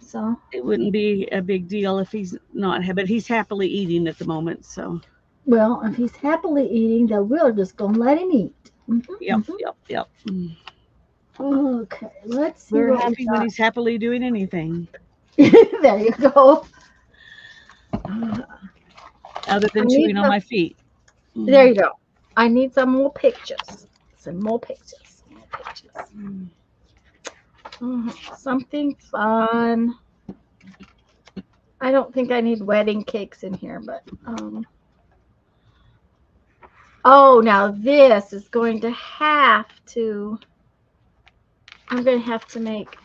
Speaker 1: so.
Speaker 2: It wouldn't be a big deal if he's not, but he's happily eating at the moment. So,
Speaker 1: Well, if he's happily eating, then we're just going to let him eat.
Speaker 2: yep, yep, yep.
Speaker 1: Okay, let's see
Speaker 2: We're
Speaker 1: what we
Speaker 2: happy when he's happily doing anything
Speaker 1: got. There you go. Uh,
Speaker 2: other
Speaker 1: I
Speaker 2: than
Speaker 1: need
Speaker 2: chewing on
Speaker 1: some,
Speaker 2: my feet.
Speaker 1: there you go. I need some more pictures. Some more pictures. More pictures. Something fun. I don't think I need wedding cakes in here, but oh, now this is going to have to. I'm going to have to make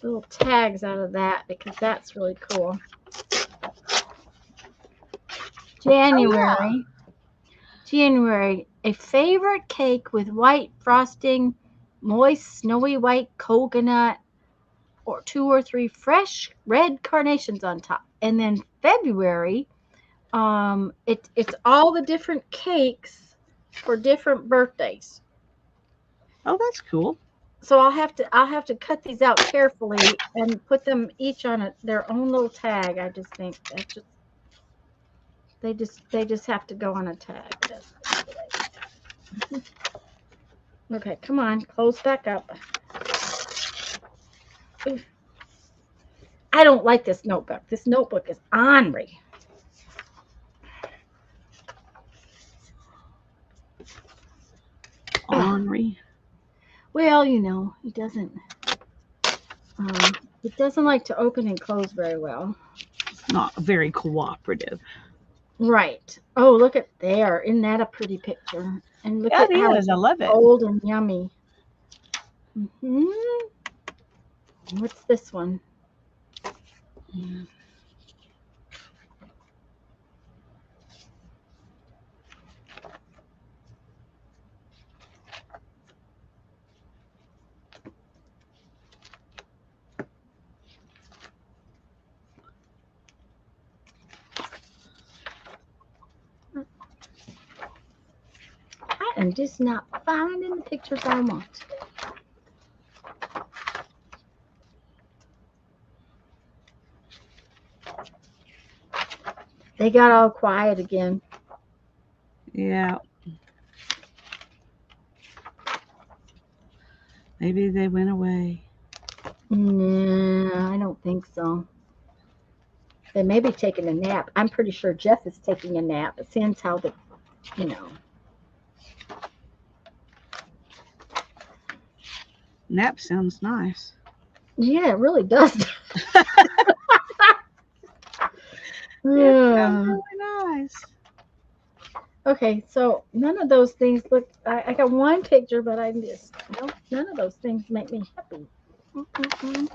Speaker 1: little tags out of that because that's really cool. January. January. A favorite cake with white frosting, moist, snowy white coconut, or 2 or 3 fresh red carnations on top. And then February, it's all the different cakes for different birthdays.
Speaker 2: Oh, that's cool.
Speaker 1: So I'll have to cut these out carefully and put them each on their own little tag. I just think that's just they just have to go on a tag. Okay, come on, close back up. I don't like this notebook. This notebook is ornery.
Speaker 2: Ornery.
Speaker 1: Well, it doesn't like to open and close very well.
Speaker 2: It's not very cooperative.
Speaker 1: Right. Oh, look at there. Isn't that a pretty picture? And look
Speaker 2: Yeah,
Speaker 1: at
Speaker 2: it
Speaker 1: how
Speaker 2: is. I love it.
Speaker 1: old and yummy. hmm What's this one? I am just not finding the pictures I want. They got all quiet again.
Speaker 2: Yeah. Maybe they went away.
Speaker 1: Nah, I don't think so. They may be taking a nap. I'm pretty sure Jeff is taking a nap. It seems how you know.
Speaker 2: Nap sounds nice.
Speaker 1: Yeah, it really does.
Speaker 2: It sounds
Speaker 1: Yeah.
Speaker 2: really nice.
Speaker 1: Okay, so none of those things look. I got one picture, but I just none of those things make me happy. Mm-mm-mm.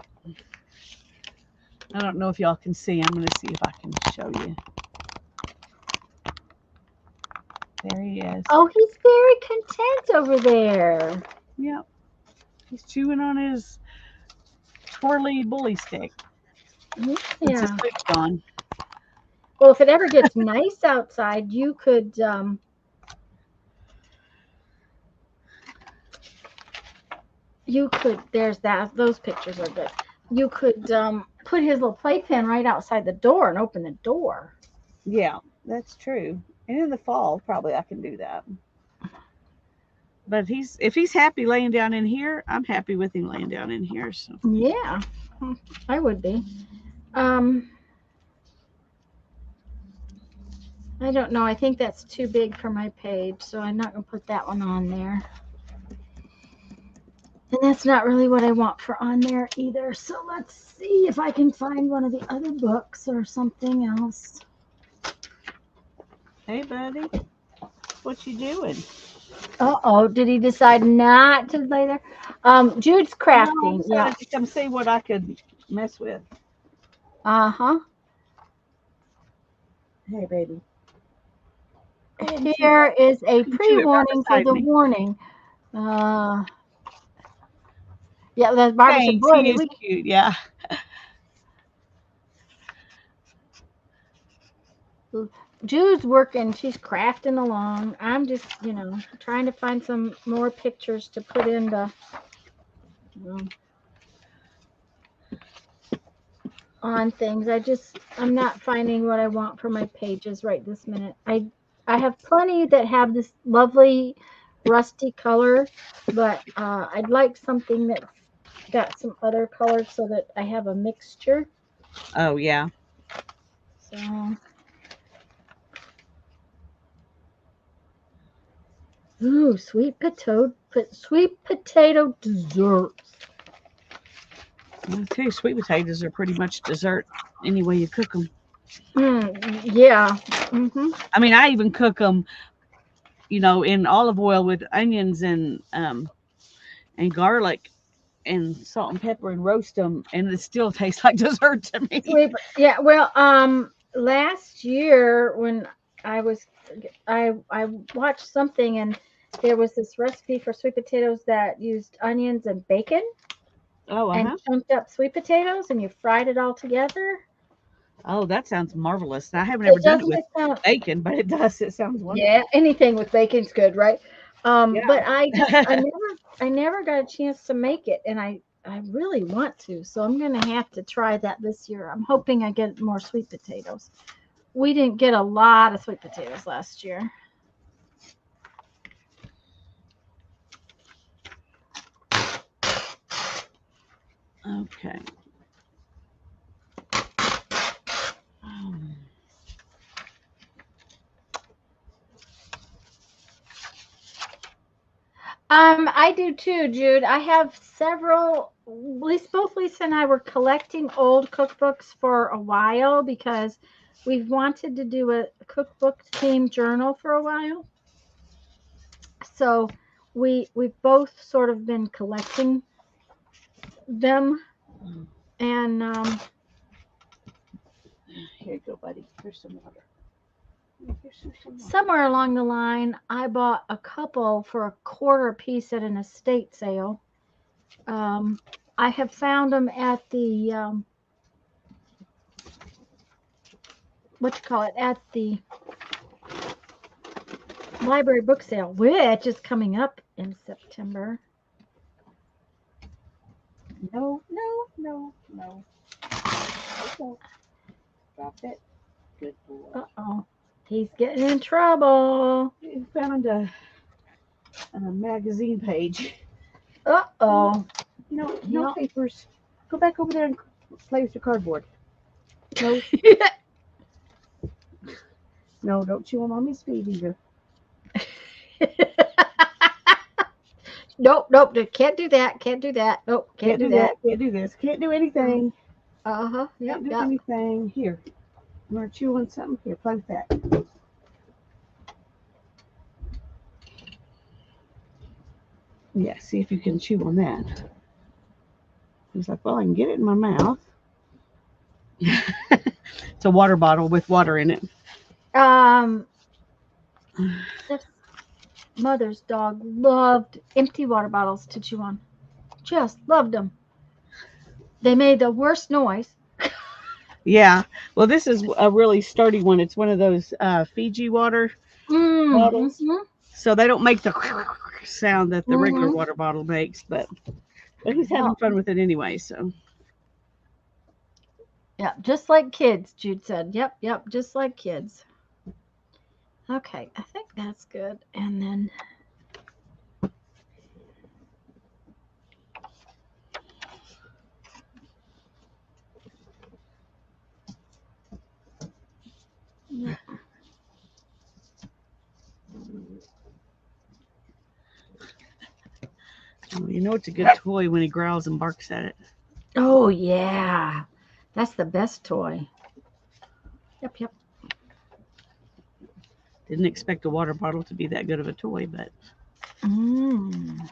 Speaker 2: I don't know if y'all can see. I'm going to see if I can show you. There he is.
Speaker 1: Oh, he's very content over there.
Speaker 2: Yep. He's chewing on his twirly bully stick. It's
Speaker 1: Yeah.
Speaker 2: his food's gone.
Speaker 1: Well, if it ever gets nice outside, you could. There's that. Those pictures are good. You could put his little playpen right outside the door and open the door.
Speaker 2: Yeah, that's true. And in the fall, probably I can do that. But if he's happy laying down in here, I'm happy with him laying down in here. So
Speaker 1: Yeah, I would be. I don't know. I think that's too big for my page, so I'm not going to put that one on there. And that's not really what I want for on there either. So let's see if I can find one of the other books or something else.
Speaker 2: hey, buddy, what you doing?
Speaker 1: Uh-oh, did he decide not to lay there? Jude's crafting.
Speaker 2: No,
Speaker 1: Yeah.
Speaker 2: to come see what I could mess with.
Speaker 1: Uh-huh.
Speaker 2: Hey, baby. And she
Speaker 1: Here is a
Speaker 2: can chew it right
Speaker 1: pre-warning for
Speaker 2: beside
Speaker 1: the
Speaker 2: me.
Speaker 1: warning. Yeah, that's Barbara said,
Speaker 2: Thanks.
Speaker 1: boy,
Speaker 2: He is cute. Yeah.
Speaker 1: Jude's working, she's crafting along. I'm just, trying to find some more pictures to put in the on things. I'm not finding what I want for my pages right this minute. I have plenty that have this lovely rusty color, but I'd like something that's got some other colors so that I have a mixture.
Speaker 2: Oh, yeah.
Speaker 1: So, ooh, sweet potato desserts.
Speaker 2: I'll tell you, sweet potatoes are pretty much dessert any way you cook them.
Speaker 1: Yeah. Mm-hmm.
Speaker 2: I mean, I even cook them, in olive oil with onions and garlic and salt and pepper and roast them, and it still tastes like dessert to me.
Speaker 1: Sweet, yeah. Well, last year when I was, I watched something and there was this recipe for sweet potatoes that used onions and bacon
Speaker 2: Oh,
Speaker 1: and
Speaker 2: uh-huh.
Speaker 1: chunked up sweet potatoes and you fried it all together.
Speaker 2: Oh, that sounds marvelous. I haven't ever
Speaker 1: It
Speaker 2: done it
Speaker 1: doesn't
Speaker 2: with
Speaker 1: it sound,
Speaker 2: bacon, but it does. It sounds
Speaker 1: yeah,
Speaker 2: wonderful.
Speaker 1: anything with bacon's good, right? But I
Speaker 2: Yeah.
Speaker 1: never got a chance to make it, and I really want to, so I'm gonna have to try that this year. I'm hoping I get more sweet potatoes. We didn't get a lot of sweet potatoes last year.
Speaker 2: Okay. Um,
Speaker 1: I do too, Jude. I have several. At least both Lisa and I were collecting old cookbooks for a while because we've wanted to do a cookbook themed journal for a while. So we've both sort of been collecting them, and
Speaker 2: Here you go, buddy. Here's some water. Here's some water.
Speaker 1: somewhere along the line, I bought a couple for a quarter piece at an estate sale. Um, I have found them at the what you call it, at the library book sale, which is coming up in September.
Speaker 2: No, no, no, no. Okay. Drop it. Good boy.
Speaker 1: Uh-oh, he's getting in trouble.
Speaker 2: You found a magazine page.
Speaker 1: Uh-oh.
Speaker 2: No
Speaker 1: Yep.
Speaker 2: papers. Go back over there and play with your cardboard. No, no, don't chew on mommy's feet either.
Speaker 1: Nope, can't do that. Can't do that. Nope, can't
Speaker 2: Can't
Speaker 1: do
Speaker 2: do
Speaker 1: that.
Speaker 2: that. Can't do this. Can't do anything.
Speaker 1: Uh-huh. Yep,
Speaker 2: Can't do
Speaker 1: yep.
Speaker 2: anything. Here, you want to chew on something? Here, play with that. Yeah, see if you can chew on that. He's like, well, I can get it in my mouth. It's a water bottle with water in it.
Speaker 1: Um, Steph's mother's dog loved empty water bottles to chew on. Just loved them. They made the worst noise.
Speaker 2: Yeah. Well, this is a really sturdy one. It's one of those Fiji water bottles.
Speaker 1: Mm-hmm.
Speaker 2: So they don't make the sound that the regular
Speaker 1: Mm-hmm.
Speaker 2: water bottle makes, but he's having
Speaker 1: Yep.
Speaker 2: fun with it anyway. So
Speaker 1: Yep. Just like kids, Jude said. Yep. Just like kids. Okay, I think that's good. And then yeah.
Speaker 2: it's a good toy when he growls and barks at it.
Speaker 1: Oh yeah. That's the best toy. Yep.
Speaker 2: Didn't expect a water bottle to be that good of a toy, but
Speaker 1: Mm.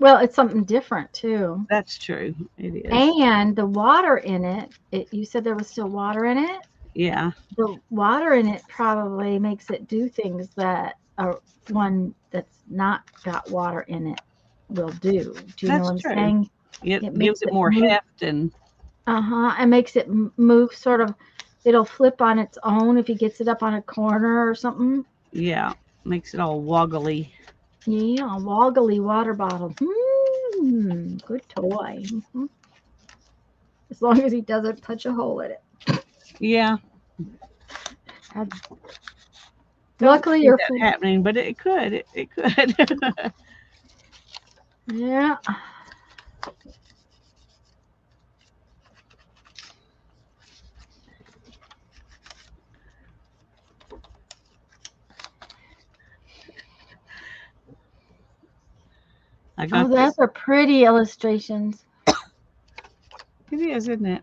Speaker 1: Well, it's something different too.
Speaker 2: that's true. It is.
Speaker 1: And the water in it, you said there was still water in it?
Speaker 2: Yeah,
Speaker 1: The water in it probably makes it do things that one that's not got water in it will do. Do you know
Speaker 2: that's
Speaker 1: what I'm
Speaker 2: true.
Speaker 1: saying?
Speaker 2: It
Speaker 1: It
Speaker 2: gives
Speaker 1: makes
Speaker 2: it
Speaker 1: it
Speaker 2: more
Speaker 1: move.
Speaker 2: heft and
Speaker 1: It makes it move sort of. It'll flip on its own if he gets it up on a corner or something.
Speaker 2: yeah, makes it all woggly.
Speaker 1: Yeah, a woggly water bottle. Good toy. As long as he doesn't punch a hole in it.
Speaker 2: Yeah, I don't
Speaker 1: Luckily,
Speaker 2: see
Speaker 1: your
Speaker 2: that
Speaker 1: food.
Speaker 2: happening, but it could. It could.
Speaker 1: Yeah.
Speaker 2: I
Speaker 1: Oh,
Speaker 2: got
Speaker 1: those
Speaker 2: this.
Speaker 1: are pretty illustrations.
Speaker 2: It is, isn't it?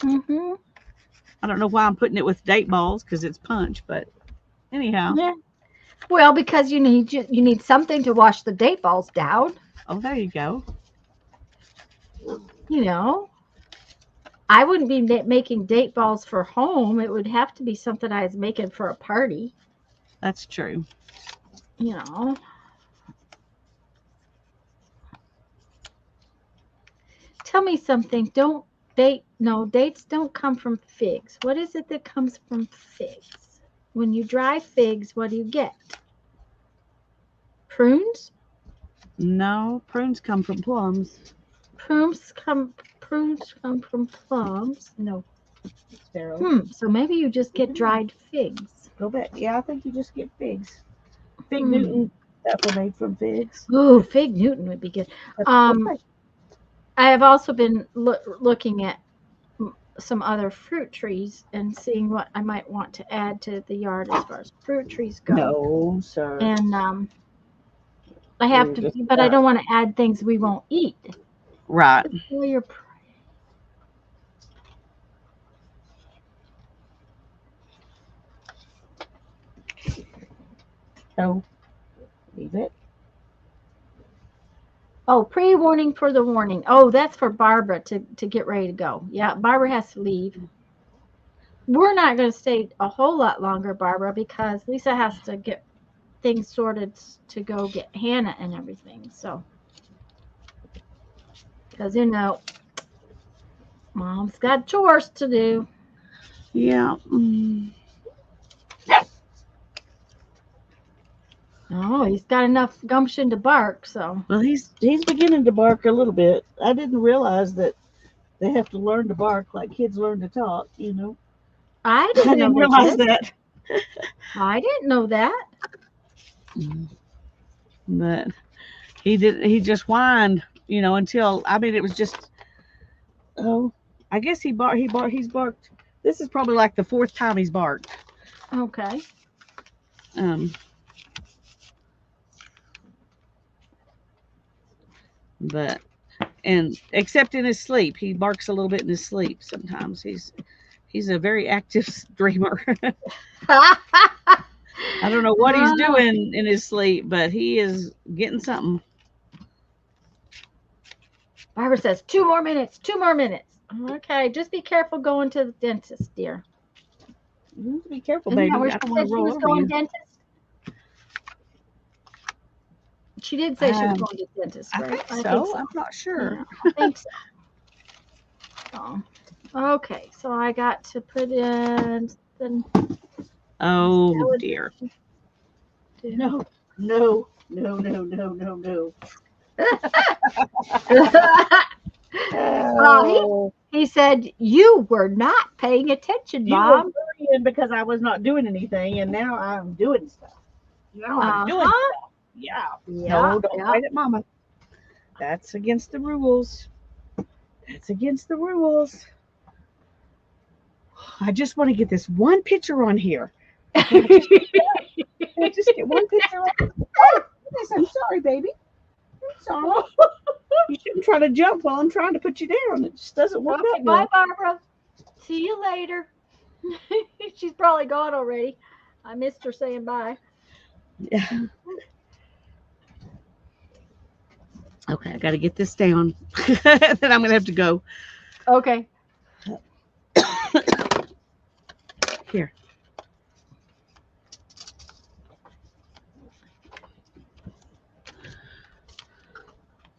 Speaker 1: Mm-hmm.
Speaker 2: I don't know why I'm putting it with date balls because it's punch, but anyhow.
Speaker 1: Yeah. Well, because you need something to wash the date balls down.
Speaker 2: Oh, there you go.
Speaker 1: You know, I wouldn't be making date balls for home. It would have to be something I was making for a party.
Speaker 2: That's true.
Speaker 1: You know. Tell me something. Don't date. No, dates don't come from figs. What is it that comes from figs? When you dry figs, what do you get? Prunes?
Speaker 2: No, prunes come from plums.
Speaker 1: Prunes come from plums.
Speaker 2: No, sparrow.
Speaker 1: So maybe you just get
Speaker 2: Mhm.
Speaker 1: dried figs.
Speaker 2: Go back. Yeah, I think you just get figs. Fig
Speaker 1: Hmm.
Speaker 2: Newton, that were made from figs.
Speaker 1: Ooh, fig Newton would be good. Um,
Speaker 2: Okay.
Speaker 1: I have also been looking at some other fruit trees and seeing what I might want to add to the yard as far as fruit trees go.
Speaker 2: No, sir.
Speaker 1: And I have
Speaker 2: You're
Speaker 1: to,
Speaker 2: just
Speaker 1: but I don't want to add things we won't eat.
Speaker 2: right.
Speaker 1: Well, you're
Speaker 2: So leave it.
Speaker 1: Oh, pre-warning for the warning. Oh, that's for Barbara to get ready to go. Yeah, Barbara has to leave. We're not going to stay a whole lot longer, Barbara, because Lisa has to get things sorted to go get Hannah and everything. So, because Mom's got chores to do.
Speaker 2: Yeah.
Speaker 1: Oh, he's got enough gumption to bark. So
Speaker 2: Well, he's beginning to bark a little bit. I didn't realize that they have to learn to bark like kids learn to talk. You know.
Speaker 1: I
Speaker 2: I
Speaker 1: didn't know
Speaker 2: didn't
Speaker 1: they
Speaker 2: realize
Speaker 1: did.
Speaker 2: that.
Speaker 1: I didn't know that.
Speaker 2: But he did. He just whined. Until I mean, it was just. Oh, I guess he barked. He barked. He's barked. This is probably like the fourth time he's barked.
Speaker 1: Okay.
Speaker 2: Um, but and except in his sleep, he barks a little bit in his sleep. Sometimes he's a very active dreamer. I don't know what he's
Speaker 1: Ah,
Speaker 2: doing in his sleep, but he is getting something.
Speaker 1: Barbara says 2 more minutes. 2 more minutes. Okay, just be careful going to the dentist, dear.
Speaker 2: You have to be careful,
Speaker 1: Isn't that
Speaker 2: baby.
Speaker 1: where
Speaker 2: I
Speaker 1: she
Speaker 2: don't want
Speaker 1: said
Speaker 2: to
Speaker 1: she
Speaker 2: roll
Speaker 1: was
Speaker 2: over
Speaker 1: going
Speaker 2: you.
Speaker 1: dentist? She did say she was
Speaker 2: Um,
Speaker 1: going to dentist,
Speaker 2: I
Speaker 1: right?
Speaker 2: think
Speaker 1: I think
Speaker 2: so.
Speaker 1: so.
Speaker 2: I'm not sure.
Speaker 1: Yeah, I think so. So, okay, so I got to put in the
Speaker 2: Oh dear.
Speaker 1: skeleton.
Speaker 2: No, no, no, no, no, no, no.
Speaker 1: uh, he,
Speaker 2: Oh,
Speaker 1: he said, You were not paying attention,
Speaker 2: you were
Speaker 1: Mom.
Speaker 2: worrying because I was not doing anything, and now I'm doing stuff. Now I'm
Speaker 1: Uh
Speaker 2: doing
Speaker 1: huh.
Speaker 2: stuff. Yeah.
Speaker 1: Yeah,
Speaker 2: No, don't
Speaker 1: yeah.
Speaker 2: fight it, Mama. That's against the rules. That's against the rules. I just want to get this one picture on here. Can I just, can I just get one picture on? Oh, goodness, I'm sorry, baby. I'm sorry. You shouldn't try to jump while I'm trying to put you down. It just doesn't work
Speaker 1: Okay,
Speaker 2: that
Speaker 1: bye,
Speaker 2: well.
Speaker 1: Barbara. See you later. She's probably gone already. I missed her saying bye.
Speaker 2: Yeah. Okay, I got to get this down. Then I'm going to have to go.
Speaker 1: Okay.
Speaker 2: Here.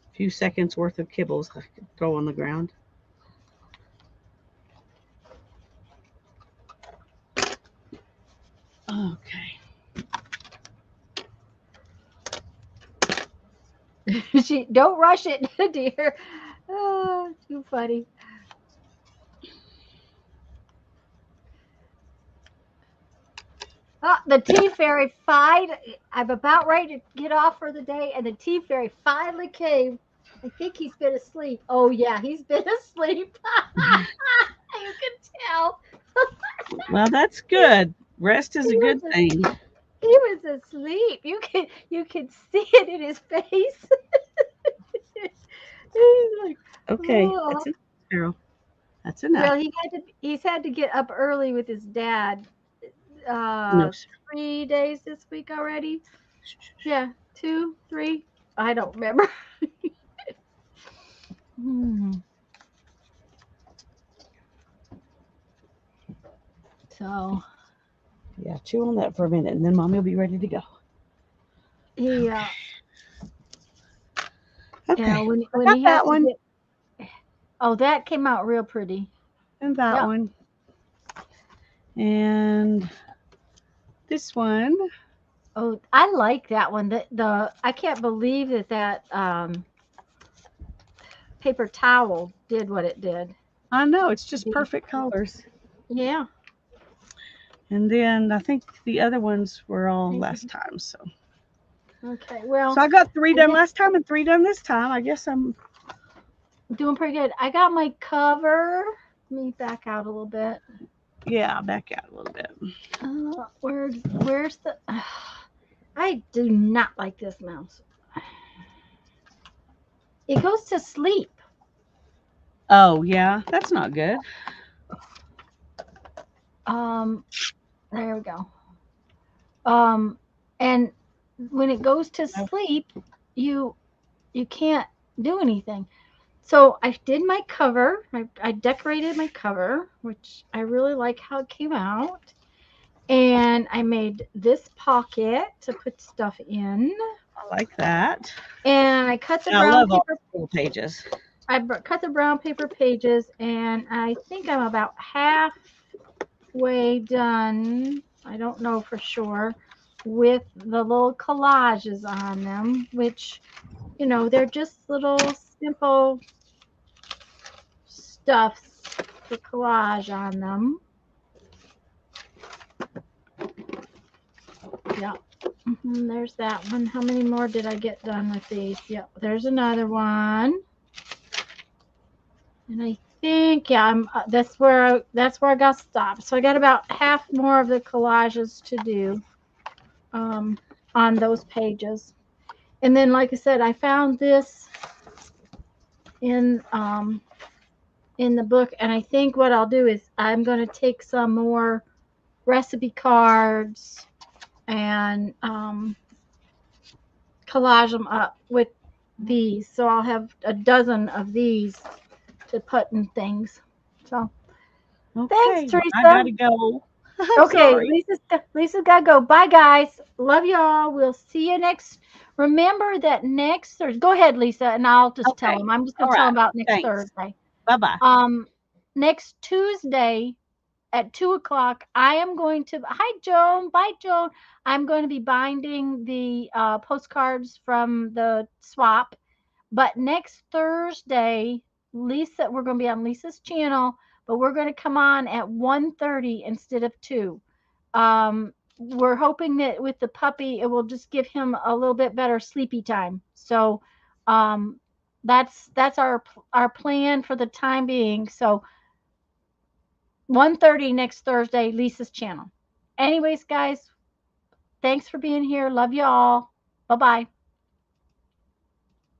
Speaker 2: A few seconds worth of kibbles I could throw on the ground. Okay.
Speaker 1: She don't rush it, dear. Oh, too funny. Oh, the tea fairy I'm about ready to get off for the day, and the tea fairy finally came. I think he's been asleep. Oh yeah, he's been asleep. You can tell.
Speaker 2: Well, that's good. Rest is
Speaker 1: He
Speaker 2: a good
Speaker 1: was
Speaker 2: thing.
Speaker 1: he was asleep. You can see it in his face. He's like,
Speaker 2: Okay,
Speaker 1: oh.
Speaker 2: that's enough, Carol. That's enough.
Speaker 1: Well, he's had to get up early with his dad.
Speaker 2: No,
Speaker 1: Uh,
Speaker 2: sir.
Speaker 1: 3 days this week already. Yeah, 2, 3. I don't remember. Hmm. So
Speaker 2: Yeah, chew on that for a minute, and then Mommy will be ready to go.
Speaker 1: he,
Speaker 2: Okay, I
Speaker 1: when
Speaker 2: got
Speaker 1: he has
Speaker 2: that
Speaker 1: to
Speaker 2: one
Speaker 1: get. Oh, that came out real pretty.
Speaker 2: and that
Speaker 1: Yep.
Speaker 2: one and this one.
Speaker 1: Oh, I like that one. The I can't believe that paper towel did what it did.
Speaker 2: I know it's just
Speaker 1: The-
Speaker 2: perfect colors.
Speaker 1: Yeah.
Speaker 2: And then I think the other ones were all last time.
Speaker 1: Okay.
Speaker 2: So
Speaker 1: Well,
Speaker 2: I got 3
Speaker 1: I
Speaker 2: done
Speaker 1: guess
Speaker 2: last time and 3 done this time. I guess I'm
Speaker 1: doing pretty good. I got my cover. Let me back out a little bit.
Speaker 2: back out a little bit.
Speaker 1: Where's the? I do not like this mouse. It goes to sleep.
Speaker 2: Oh yeah, that's not good.
Speaker 1: Um, there we go. Um, and when it goes to sleep, you you can't do anything. So I did my cover. I decorated my cover, which I really like how it came out. And I made this pocket to put stuff in.
Speaker 2: I like that.
Speaker 1: And I cut the
Speaker 2: And I
Speaker 1: brown
Speaker 2: love all
Speaker 1: paper.
Speaker 2: the little pages.
Speaker 1: Cut the brown paper pages, and I think I'm about halfway done. I don't know for sure with the little collages on them, which they're just little simple stuffs for collage on them. Yeah. There's that one. How many more did I get done with these? Yep. There's another one. And I think, yeah, that's where I got stopped. So I got about half more of the collages to do on those pages. And then, like I said, I found this in the book, and I think what I'll do is I'm going to take some more recipe cards and collage them up with these. So I'll have a dozen of these to put in things. So thanks,
Speaker 2: Okay, well, I
Speaker 1: Teresa.
Speaker 2: gotta go. I'm
Speaker 1: Okay,
Speaker 2: sorry.
Speaker 1: Lisa's got to go. Bye, guys. Love y'all. We'll see you next. Remember that next Thursday. Go ahead, Lisa, and I'll just tell
Speaker 2: Okay.
Speaker 1: them. I'm just
Speaker 2: All
Speaker 1: going to tell
Speaker 2: right.
Speaker 1: them about next
Speaker 2: Thanks.
Speaker 1: Thursday.
Speaker 2: Bye bye.
Speaker 1: Next Tuesday at 2 o'clock, I am going to. Hi, Joan. Bye, Joan. I'm going to be binding the postcards from the swap. But next Thursday, Lisa, we're going to be on Lisa's channel, but we're going to come on at 1:30 instead of 2. We're hoping that with the puppy, it will just give him a little bit better sleepy time. So um, that's our plan for the time being. So 1:30 next Thursday, Lisa's channel. Anyways, guys, thanks for being here. Love you all. Bye bye.